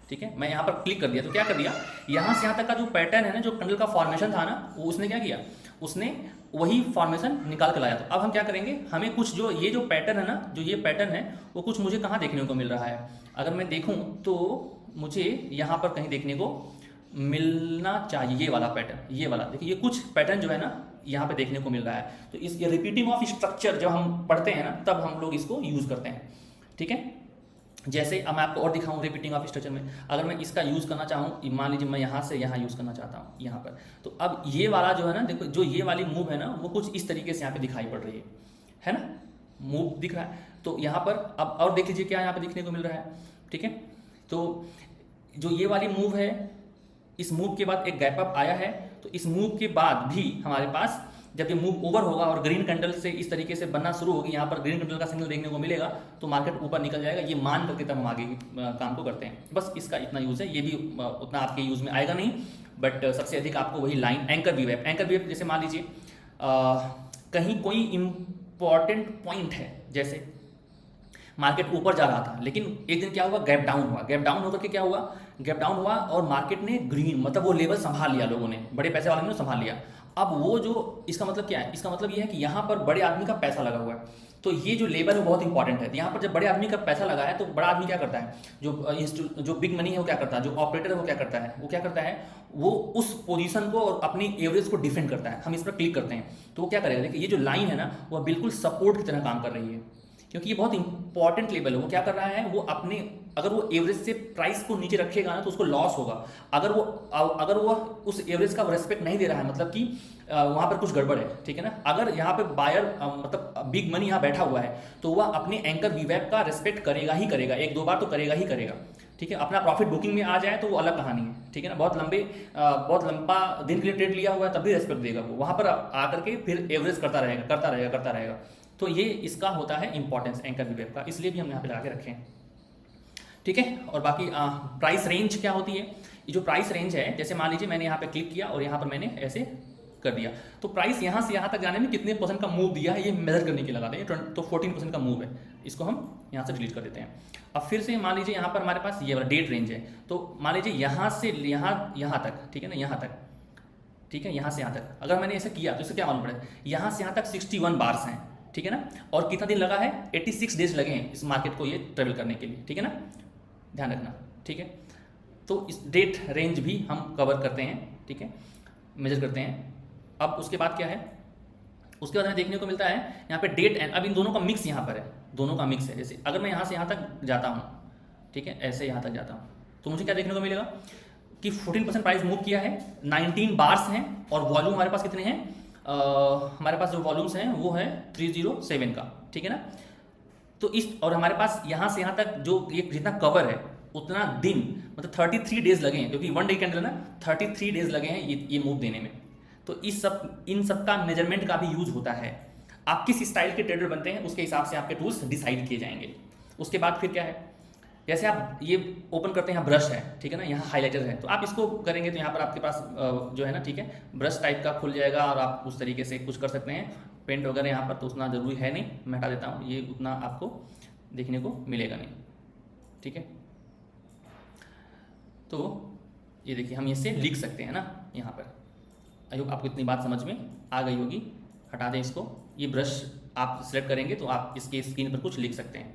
ठीक है, मैं यहाँ पर क्लिक कर दिया, तो क्या कर दिया, यहाँ से यहाँ तक का जो पैटर्न है ना, जो कैंडल का फॉर्मेशन था ना, वो उसने क्या किया, उसने वही फॉर्मेशन निकाल के लाया। तो अब हम क्या करेंगे, हमें कुछ जो ये जो पैटर्न है ना, जो ये पैटर्न है, वो कुछ मुझे कहाँ देखने को मिल रहा है। अगर मैं देखूँ तो मुझे यहाँ पर कहीं देखने को मिलना चाहिए, ये वाला पैटर्न, ये वाला देखिए, ये कुछ पैटर्न जो है ना यहाँ पे देखने को मिल रहा है। तो इस ये रिपीटिंग ऑफ स्ट्रक्चर जब हम पढ़ते हैं ना, तब हम लोग इसको यूज़ करते हैं, ठीक है। जैसे अब मैं आपको और दिखाऊं रिपीटिंग ऑफ स्ट्रक्चर में, अगर मैं इसका यूज़ करना चाहूँ, मान लीजिए मैं यहाँ से यहाँ यूज़ करना चाहता हूँ यहाँ पर, तो अब ये वाला जो है ना, देखो जो ये वाली मूव है ना, वो कुछ इस तरीके से यहाँ पे दिखाई पड़ रही है ना, मूव दिख रहा है। तो यहाँ पर अब और देख लीजिए क्या यहाँ पर दिखने को मिल रहा है, ठीक है। तो जो ये वाली मूव है, इस मूव के बाद एक गैप अप आया है, तो इस मूव के बाद भी हमारे पास जब ये मूव ओवर होगा और ग्रीन कैंडल से इस तरीके से बनना शुरू होगी, यहाँ पर ग्रीन कैंडल का सिग्नल देखने को मिलेगा, तो मार्केट ऊपर निकल जाएगा। ये मान करके तब हम आगे काम को करते हैं। बस इसका इतना यूज़ है, ये भी उतना आपके यूज़ में आएगा नहीं, बट सबसे अधिक आपको वही लाइन एंकर वी वेब, एंकर वी वेब जैसे मान लीजिए कहीं कोई इंपॉर्टेंट पॉइंट है, जैसे मार्केट ऊपर जा रहा था, लेकिन एक दिन क्या हुआ, गैप डाउन हुआ, गैप डाउन होकर के क्या हुआ, गैप डाउन हुआ और मार्केट ने ग्रीन मतलब वो लेवल संभाल लिया, लोगों ने, बड़े पैसे वालों ने संभाल लिया। अब वो जो इसका मतलब क्या है, इसका मतलब ये है कि यहाँ पर बड़े आदमी का पैसा लगा हुआ है, तो ये जो लेवल है बहुत इंपॉर्टेंट है। यहाँ पर जब बड़े आदमी का पैसा लगा है, तो बड़ा आदमी क्या करता है, जो बिग मनी है वो क्या करता है, जो ऑपरेटर है वो क्या करता है, वो उस पोजीशन को और अपनी एवरेज को डिफेंड करता है। हम इस पर क्लिक करते हैं तो वो क्या करेगा, देखिए ये जो लाइन है ना, वो बिल्कुल सपोर्ट की तरह काम कर रही है, क्योंकि ये बहुत इंपॉर्टेंट लेवल है। वो क्या कर रहा है, वो अपने अगर वो एवरेज से प्राइस को नीचे रखेगा ना, तो उसको लॉस होगा। अगर वो उस एवरेज का रेस्पेक्ट नहीं दे रहा है, मतलब कि वहाँ पर कुछ गड़बड़ है, ठीक है ना। अगर यहाँ पे बायर मतलब बिग मनी यहाँ बैठा हुआ है, तो वह अपने एंकर वीवेब का रेस्पेक्ट करेगा ही करेगा, एक दो बार तो करेगा ही करेगा, ठीक है। अपना प्रॉफिट बुकिंग में आ जाए तो वो अलग कहानी है, ठीक है ना। बहुत लंबा दिन के लिए ट्रेड लिया हुआ है, तब भी रेस्पेक्ट देगा वो, वहाँ पर आकर के फिर एवरेज करता रहेगा। तो ये इसका होता है इंपॉर्टेंस एंकर वीवेब का, इसलिए भी हम यहाँ पे लगा के रखे हैं, ठीक है। और बाकी प्राइस रेंज क्या होती है, ये जो प्राइस रेंज है, जैसे मान लीजिए मैंने यहाँ पे क्लिक किया और यहाँ पर मैंने ऐसे कर दिया, तो प्राइस यहाँ से यहाँ तक जाने में कितने % का मूव दिया है, ये मेजर करने के लिए लगाते हैं। तो 14% का मूव है, इसको हम यहाँ से डिलीट कर देते हैं। अब फिर से मान लीजिए यहाँ पर हमारे पास ये वाला डेट रेंज है, तो मान लीजिए यहाँ से यहाँ तक, ठीक है ना, यहाँ तक, ठीक है, यहाँ से यहाँ तक अगर मैंने ऐसे किया तो इससे क्या मालूम पड़ेगा, यहाँ से यहाँ तक 61 बार्स हैं, ठीक है ना। और कितना दिन लगा है, 86 डेज लगे हैं इस मार्केट को ये ट्रेवल करने के लिए, ठीक है ना, ध्यान रखना, ठीक है। तो इस डेट रेंज भी हम कवर करते हैं, ठीक है, मेजर करते हैं। अब उसके बाद क्या है, उसके बाद हमें देखने को मिलता है यहाँ पे डेट एंड, अब इन दोनों का मिक्स यहाँ पर है, दोनों का मिक्स है। जैसे अगर मैं यहाँ से यहाँ तक जाता हूँ, ठीक है, ऐसे यहाँ तक जाता हूँ, तो मुझे क्या देखने को मिलेगा कि 14% प्राइस मूव किया है, 19 बार्स हैं और वॉल्यूम हमारे पास कितने हैं, हमारे पास जो वॉल्यूम्स हैं वो है 307 का, ठीक है ना। तो इस और हमारे पास यहाँ से यहाँ तक जो ये जितना कवर है उतना दिन, मतलब 33 डेज लगे हैं, क्योंकि 1 डे कैंडल है ना, 33 डेज लगे हैं ये मूव देने में। तो इन सब का मेजरमेंट का भी यूज होता है। आप किस स्टाइल के ट्रेडर बनते हैं उसके हिसाब से आपके टूल्स डिसाइड किए जाएंगे। उसके बाद फिर क्या है, जैसे आप ये ओपन करते हैं, यहाँ ब्रश है, ठीक है ना, यहाँ हाइलाइटर है, तो आप इसको करेंगे तो यहाँ पर आपके पास जो है ना, ठीक है, ब्रश टाइप का खुल जाएगा और आप उस तरीके से कुछ कर सकते हैं। पेंट वगैरह यहाँ पर तो उतना ज़रूरी है नहीं, मैं हटा देता हूँ, ये उतना आपको देखने को मिलेगा नहीं, ठीक है। तो ये देखिए हम इससे लिख सकते हैं ना यहाँ पर। आई होप आपको इतनी बात समझ में आ गई होगी। हटा दें इसको, ये ब्रश आप सिलेक्ट करेंगे तो आप इसके स्क्रीन पर कुछ लिख सकते हैं,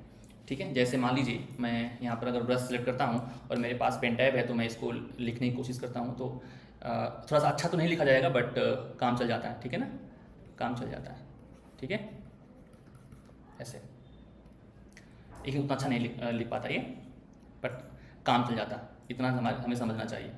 ठीक है। जैसे मान लीजिए मैं यहाँ पर अगर ब्रश सेलेक्ट करता हूँ और मेरे पास पेन टैब है तो मैं इसको लिखने की कोशिश करता हूँ, तो थोड़ा सा अच्छा तो नहीं लिखा जाएगा बट काम चल जाता है, ठीक है ना, काम चल जाता है, ठीक है, ऐसे। लेकिन उतना अच्छा नहीं लिख पाता ये, बट काम चल जाता है, इतना हमें समझना चाहिए।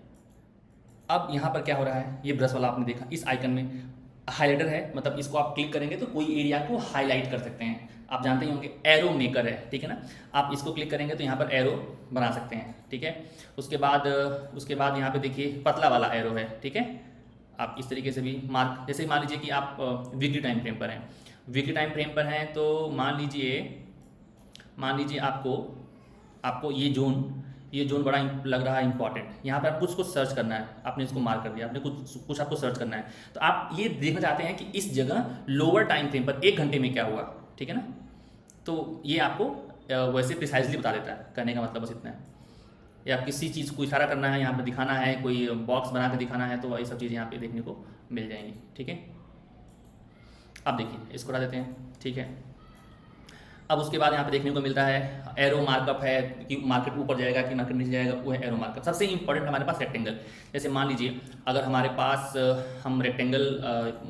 अब यहाँ पर क्या हो रहा है, ये ब्रश वाला आपने देखा, इस आइकन में हाइलाइटर है, मतलब इसको आप क्लिक करेंगे तो कोई एरिया को हाईलाइट कर सकते हैं। आप जानते ही होंगे एरो मेकर है, ठीक है ना, आप इसको क्लिक करेंगे तो यहाँ पर एरो बना सकते हैं, ठीक है। उसके बाद यहाँ पे देखिए पतला वाला एरो है, ठीक है। आप इस तरीके से भी मार्क, जैसे मान लीजिए कि आप वीकली टाइम फ्रेम पर हैं, वीकली टाइम फ्रेम पर हैं तो मान लीजिए आपको ये जोन बड़ा लग रहा है इंपॉर्टेंट, यहाँ पर आप कुछ सर्च करना है, आपने इसको मार्क कर दिया, आपने कुछ आपको सर्च करना है, तो आप ये देखना चाहते हैं कि इस जगह लोअर टाइम फ्रेम पर 1 घंटे में क्या हुआ, ठीक है ना। तो ये आपको वैसे प्रिसाइजली बता देता है, कहने का मतलब बस इतना है। या आप किसी चीज़ को इशारा करना है, यहाँ पर दिखाना है, कोई बॉक्स बना के दिखाना है, तो ये सब चीज़ें यहाँ पे देखने को मिल जाएंगी, ठीक है। अब देखिए इसको हटा देते हैं, ठीक है। अब उसके बाद यहाँ पे देखने को मिलता है एरो मार्कअप है, कि मार्केट ऊपर जाएगा कि मार्केट नीचे जाएगा, वो है एरो मार्कअप। सबसे इंपॉर्टेंट हमारे पास रेक्टेंगल, जैसे मान लीजिए अगर हमारे पास हम रेक्टेंगल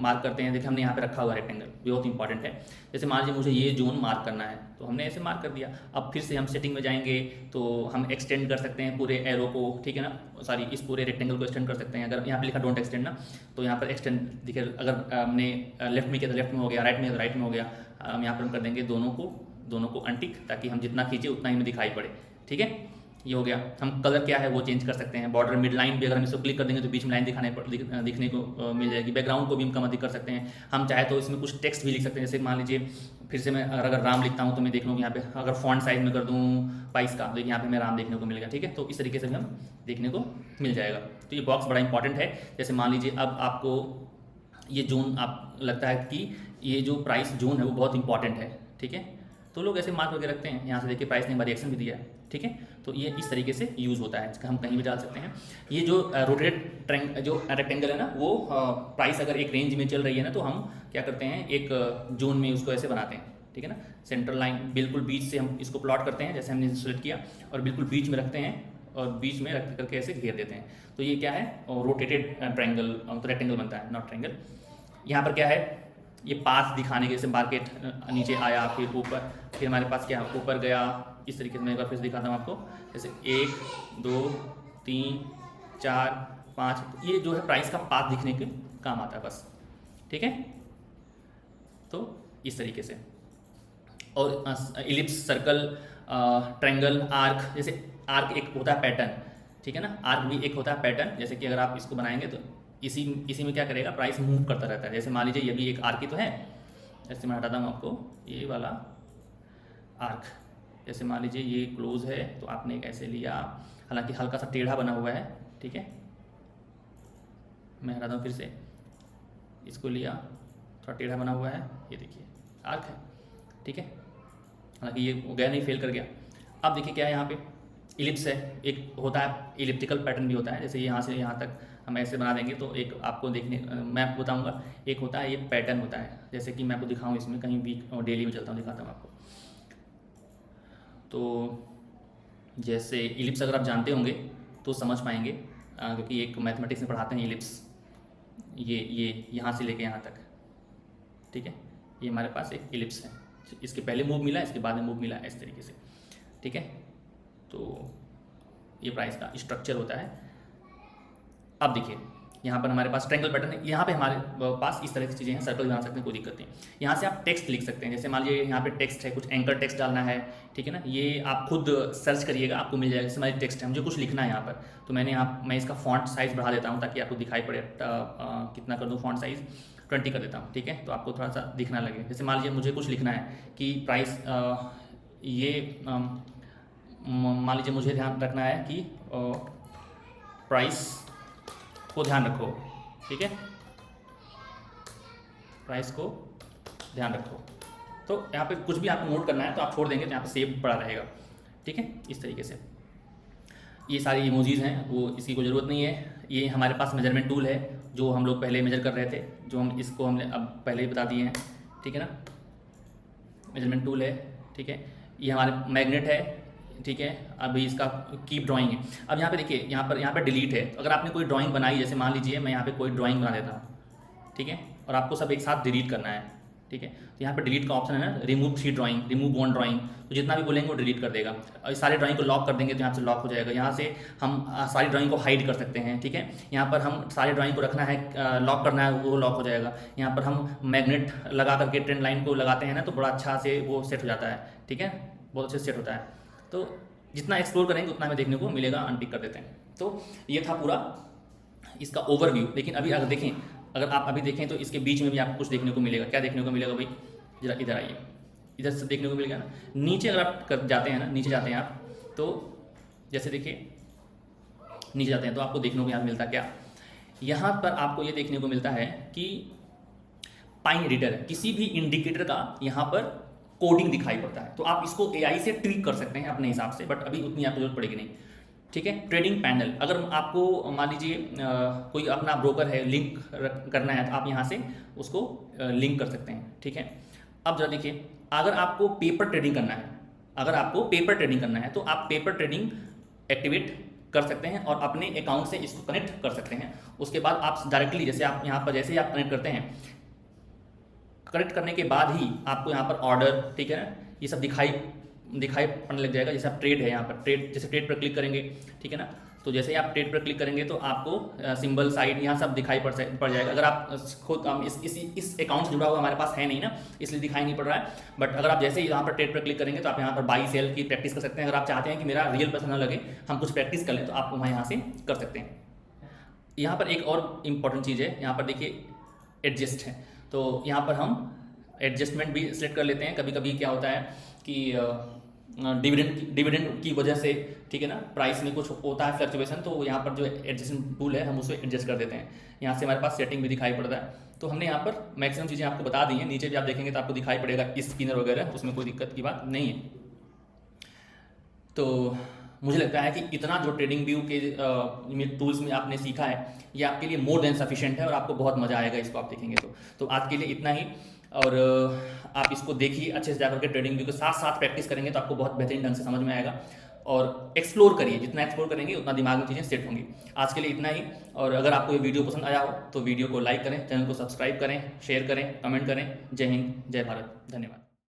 मार्क करते हैं, देखिए हमने यहाँ पे रखा हुआ रेक्टेंगल, बहुत इंपॉर्टेंट है। जैसे मान लीजिए मुझे ये जोन मार्क करना है तो हमने ऐसे मार्क कर दिया। अब फिर से हम सेटिंग में जाएंगे तो हम एक्सटेंड कर सकते हैं पूरे एरो को, ठीक है ना, सॉरी इस पूरे रेक्टेंगल को एक्सटेंड कर सकते हैं। अगर यहाँ पे लिखा डोंट एक्सटेंड ना, तो यहाँ पर एक्सटेंड दिखे, अगर हमने लेफ्ट में किया तो लेफ्ट में हो गया, राइट में तो राइट में हो गया। हम यहाँ पर हम कर देंगे दोनों को अनटिक, ताकि हम जितना खींचे उतना ही हमें दिखाई पड़े, ठीक है। ये हो गया। हम कलर क्या है वो चेंज कर सकते हैं। बॉर्डर मिड लाइन भी अगर हम इसको क्लिक कर देंगे तो बीच में लाइन दिखने को मिल जाएगी। बैकग्राउंड को भी हम कम अधिक कर सकते हैं। हम चाहे तो इसमें कुछ टेक्स्ट भी लिख सकते हैं, जैसे मान लीजिए फिर से मैं अगर राम लिखता हूँ तो मैं देख लूँ यहाँ पे अगर फॉन्ट साइज में कर दूँ 22 का, तो यहाँ पे मैं राम देखने को मिलेगा, ठीक है। तो इस तरीके से भी हम देखने को मिल जाएगा। तो ये बॉक्स बड़ा इंपॉर्टेंट है। जैसे मान लीजिए अब आपको ये जोन आप लगता है कि ये जो प्राइस जोन है वो बहुत इंपॉर्टेंट है, ठीक है, तो लोग ऐसे मार्क करके रखते हैं। यहाँ से देखिए प्राइस ने हमारी रिएक्शन भी दिया है, ठीक है। तो ये इस तरीके से यूज़ होता है, इसका हम कहीं भी डाल सकते हैं। ये जो रोटेटेड जो रेक्टेंगल है ना, वो प्राइस अगर एक रेंज में चल रही है ना, तो हम क्या करते हैं एक जोन में उसको ऐसे बनाते हैं, ठीक है ना। सेंट्रल लाइन बिल्कुल बीच से हम इसको प्लॉट करते हैं, जैसे हमने सेलेक्ट किया, और बिल्कुल बीच में रखते हैं और बीच में रख करके ऐसे घेर देते हैं। तो ये क्या है, रोटेटेड ट्रायंगल, तो रेक्टेंगल बनता है, नॉट ट्रायंगल। यहाँ पर क्या है, ये पाथ दिखाने के, जैसे मार्केट नीचे आया फिर ऊपर, फिर हमारे पास क्या ऊपर गया, इस तरीके से मैं एक बार फिर से दिखाता हूँ आपको। जैसे 1 2 3 4 5, ये जो है प्राइस का पाथ दिखने के काम आता है बस, ठीक है। तो इस तरीके से, और इलिप्स, सर्कल, ट्रायंगल, आर्क, जैसे आर्क एक होता है पैटर्न, ठीक है ना, आर्क भी एक होता है पैटर्न। जैसे कि अगर आप इसको बनाएंगे तो इसी में क्या करेगा, प्राइस मूव करता रहता है। जैसे मान लीजिए ये भी एक आर्क ही तो है, जैसे मैं हटाता हूँ आपको ये वाला आर्क। जैसे मान लीजिए ये क्लोज है तो आपने एक ऐसे लिया, हालांकि हल्का सा टेढ़ा बना हुआ है, ठीक है। मैं हटाता हूँ फिर से, इसको लिया, थोड़ा टेढ़ा बना हुआ है, ये देखिए आर्क है, ठीक है। हालांकि ये गया नहीं, फेल कर गया। अब देखिए क्या है, यहाँ पे इलिप्स है, एक होता है इलिप्टिकल पैटर्न भी होता है। जैसे यहाँ से यहाँ तक हम ऐसे बना देंगे तो एक आपको देखने, मैं आपको बताऊंगा, एक होता है ये पैटर्न होता है। जैसे कि मैं आपको दिखाऊं, इसमें कहीं वीक और डेली में चलता हूँ, दिखाता हूँ आपको। तो जैसे इलिप्स अगर आप जानते होंगे तो समझ पाएंगे, क्योंकि एक मैथमेटिक्स में पढ़ाते हैं इलिप्स, ये यहाँ से लेके यहाँ तक, ठीक है। ये हमारे पास एक इलिप्स है, इसके पहले मूव मिला, इसके बाद में मूव मिला, इस तरीके से, ठीक है। तो ये प्राइस का स्ट्रक्चर होता है। अब देखिए यहाँ पर हमारे पास ट्रायंगल पैटर्न है, यहाँ पे हमारे पास इस तरह की चीज़ें हैं, सर्कल बना सकते हैं, कोई दिक्कत नहीं। यहाँ से आप टेक्स्ट लिख सकते हैं, जैसे मान लीजिए यहाँ पे टेक्स्ट है, कुछ एंकर टेक्स्ट डालना है, ठीक है ना। ये आप खुद सर्च करिएगा, आपको मिल जाएगा। जैसे हमारी टेक्स्ट है, मुझे कुछ लिखना है यहाँ पर, तो मैं इसका फॉन्ट साइज़ बढ़ा देता हूँ ताकि आपको दिखाई पड़े। कितना कर दूँ फॉन्ट साइज़? 20 कर देता हूँ, ठीक है। तो आपको थोड़ा सा दिखना लगे। जैसे मान लीजिए मुझे कुछ लिखना है कि प्राइस, मान लीजिए मुझे ध्यान रखना है कि प्राइस को ध्यान रखो, ठीक है, प्राइस को ध्यान रखो। तो यहाँ पे कुछ भी आपको नोट करना है तो आप छोड़ देंगे तो यहाँ पे सेव पड़ा रहेगा, ठीक है, इस तरीके से। ये सारी इमोजीज हैं, वो इसकी कोई ज़रूरत नहीं है। ये हमारे पास मेजरमेंट टूल है, जो हम लोग पहले मेजर कर रहे थे, जो इसको हमने अब पहले ही बता दिए हैं, ठीक है ना। मेजरमेंट टूल है, ठीक है। ये हमारे मैग्नेट है, ठीक है। अभी इसका कीप ड्राइंग है। अब यहाँ पे देखिए, यहाँ पे डिलीट है। अगर आपने कोई ड्राइंग बनाई, जैसे मान लीजिए मैं यहाँ पे कोई ड्राइंग बना देता हूँ, ठीक है, और आपको सब एक साथ डिलीट करना है, ठीक है। तो यहाँ पे डिलीट का ऑप्शन है ना, रिमूव 3 ड्राइंग, रिमूव 1 ड्राइंग, तो जितना भी बोलेंगे वो डिलीट कर देगा। और सारे ड्राइंग को लॉक कर देंगे तो यहाँ से लॉक हो जाएगा। यहाँ से हम सारी ड्राइंग को हाइड कर सकते हैं, ठीक है। यहाँ पर हम सारी ड्राइंग को रखना है, लॉक करना है, वो लॉक हो जाएगा। यहाँ पर हम मैग्नेट लगा करके ट्रेंड लाइन को लगाते हैं ना, तो बड़ा अच्छा से वो सेट हो जाता है, ठीक है, बहुत अच्छे से सेट होता है। तो जितना एक्सप्लोर करेंगे उतना हमें देखने को मिलेगा। अनटिक कर देते हैं। तो ये था पूरा इसका ओवरव्यू। लेकिन अभी अगर देखें, अगर आप अभी देखें तो इसके बीच में भी आपको कुछ देखने को मिलेगा। क्या देखने को मिलेगा भाई? जरा इधर आइए, इधर से देखने को मिलेगा ना। नीचे अगर आप जाते हैं ना, नीचे जाते हैं आप, तो जैसे देखिए नीचे जाते हैं तो आपको देखने को यहाँ मिलता क्या, यहाँ पर आपको ये देखने को मिलता है कि पाइन रीडर, किसी भी इंडिकेटर का यहाँ पर कोडिंग दिखाई पड़ता है। तो आप इसको एआई से ट्रिक कर सकते हैं अपने हिसाब से, बट अभी उतनी आपको जरूरत पड़ेगी नहीं, ठीक है। ट्रेडिंग पैनल, अगर आपको मान लीजिए कोई अपना ब्रोकर है, लिंक करना है, तो आप यहाँ से उसको लिंक कर सकते हैं, ठीक है। अब जरा देखिए, अगर आपको पेपर ट्रेडिंग करना है, तो आप पेपर ट्रेडिंग एक्टिवेट कर सकते हैं और अपने अकाउंट से इसको कनेक्ट कर सकते हैं। उसके बाद आप डायरेक्टली, जैसे आप यहाँ पर जैसे ही आप कनेक्ट करते हैं, कनेक्ट करने के बाद ही आपको यहाँ पर ऑर्डर, ठीक है ना, ये सब दिखाई पड़ने लग जाएगा। जैसे आप ट्रेड है, यहाँ पर ट्रेड, जैसे ट्रेड पर क्लिक करेंगे, ठीक है ना, तो जैसे ही आप ट्रेड पर क्लिक करेंगे तो आपको सिंबल साइड यहाँ सब दिखाई पड़ जाएगा। अगर आप खुद इस अकाउंट से जुड़ा हुआ हमारे पास है नहीं ना, इसलिए दिखाई नहीं पड़ रहा है। बट अगर आप जैसे ही यहाँ पर ट्रेड पर क्लिक करेंगे तो आप यहाँ पर बाई सेल की प्रैक्टिस कर सकते हैं। अगर आप चाहते हैं कि मेरा रियल पैसा ना लगे, हम कुछ प्रैक्टिस कर लें, तो आप वहाँ यहाँ से कर सकते हैं। यहाँ पर एक और इम्पॉर्टेंट चीज़ है, यहाँ पर देखिए एडजस्ट है, तो यहाँ पर हम एडजस्टमेंट भी सिलेक्ट कर लेते हैं। कभी कभी क्या होता है कि डिविडेंड की वजह से, ठीक है ना, प्राइस में कुछ होता है फ्लक्चुएशन, तो यहाँ पर जो एडजस्टमेंट टूल है हम उसे एडजस्ट कर देते हैं। यहाँ से हमारे पास सेटिंग भी दिखाई पड़ता है। तो हमने यहाँ पर मैक्सिमम चीज़ें आपको बता दी हैं। नीचे भी आप देखेंगे तो आपको दिखाई पड़ेगा स्पिनर वगैरह, उसमें कोई दिक्कत की बात नहीं है। तो मुझे लगता है कि इतना जो ट्रेडिंग व्यू के टूल्स में आपने सीखा है, ये आपके लिए मोर देन सफिशिएंट है और आपको बहुत मज़ा आएगा इसको आप देखेंगे तो आज के लिए इतना ही। और आप इसको देखिए अच्छे से जाकर के, ट्रेडिंग व्यू के साथ साथ प्रैक्टिस करेंगे तो आपको बहुत बेहतरीन ढंग से समझ में आएगा। और एक्सप्लोर करिए, जितना एक्सप्लोर करेंगे उतना दिमाग में चीज़ें सेट होंगी। आज के लिए इतना ही। और अगर आपको ये वीडियो पसंद आया हो तो वीडियो को लाइक करें, चैनल को सब्सक्राइब करें, शेयर करें, कमेंट करें। जय हिंद, जय भारत, धन्यवाद।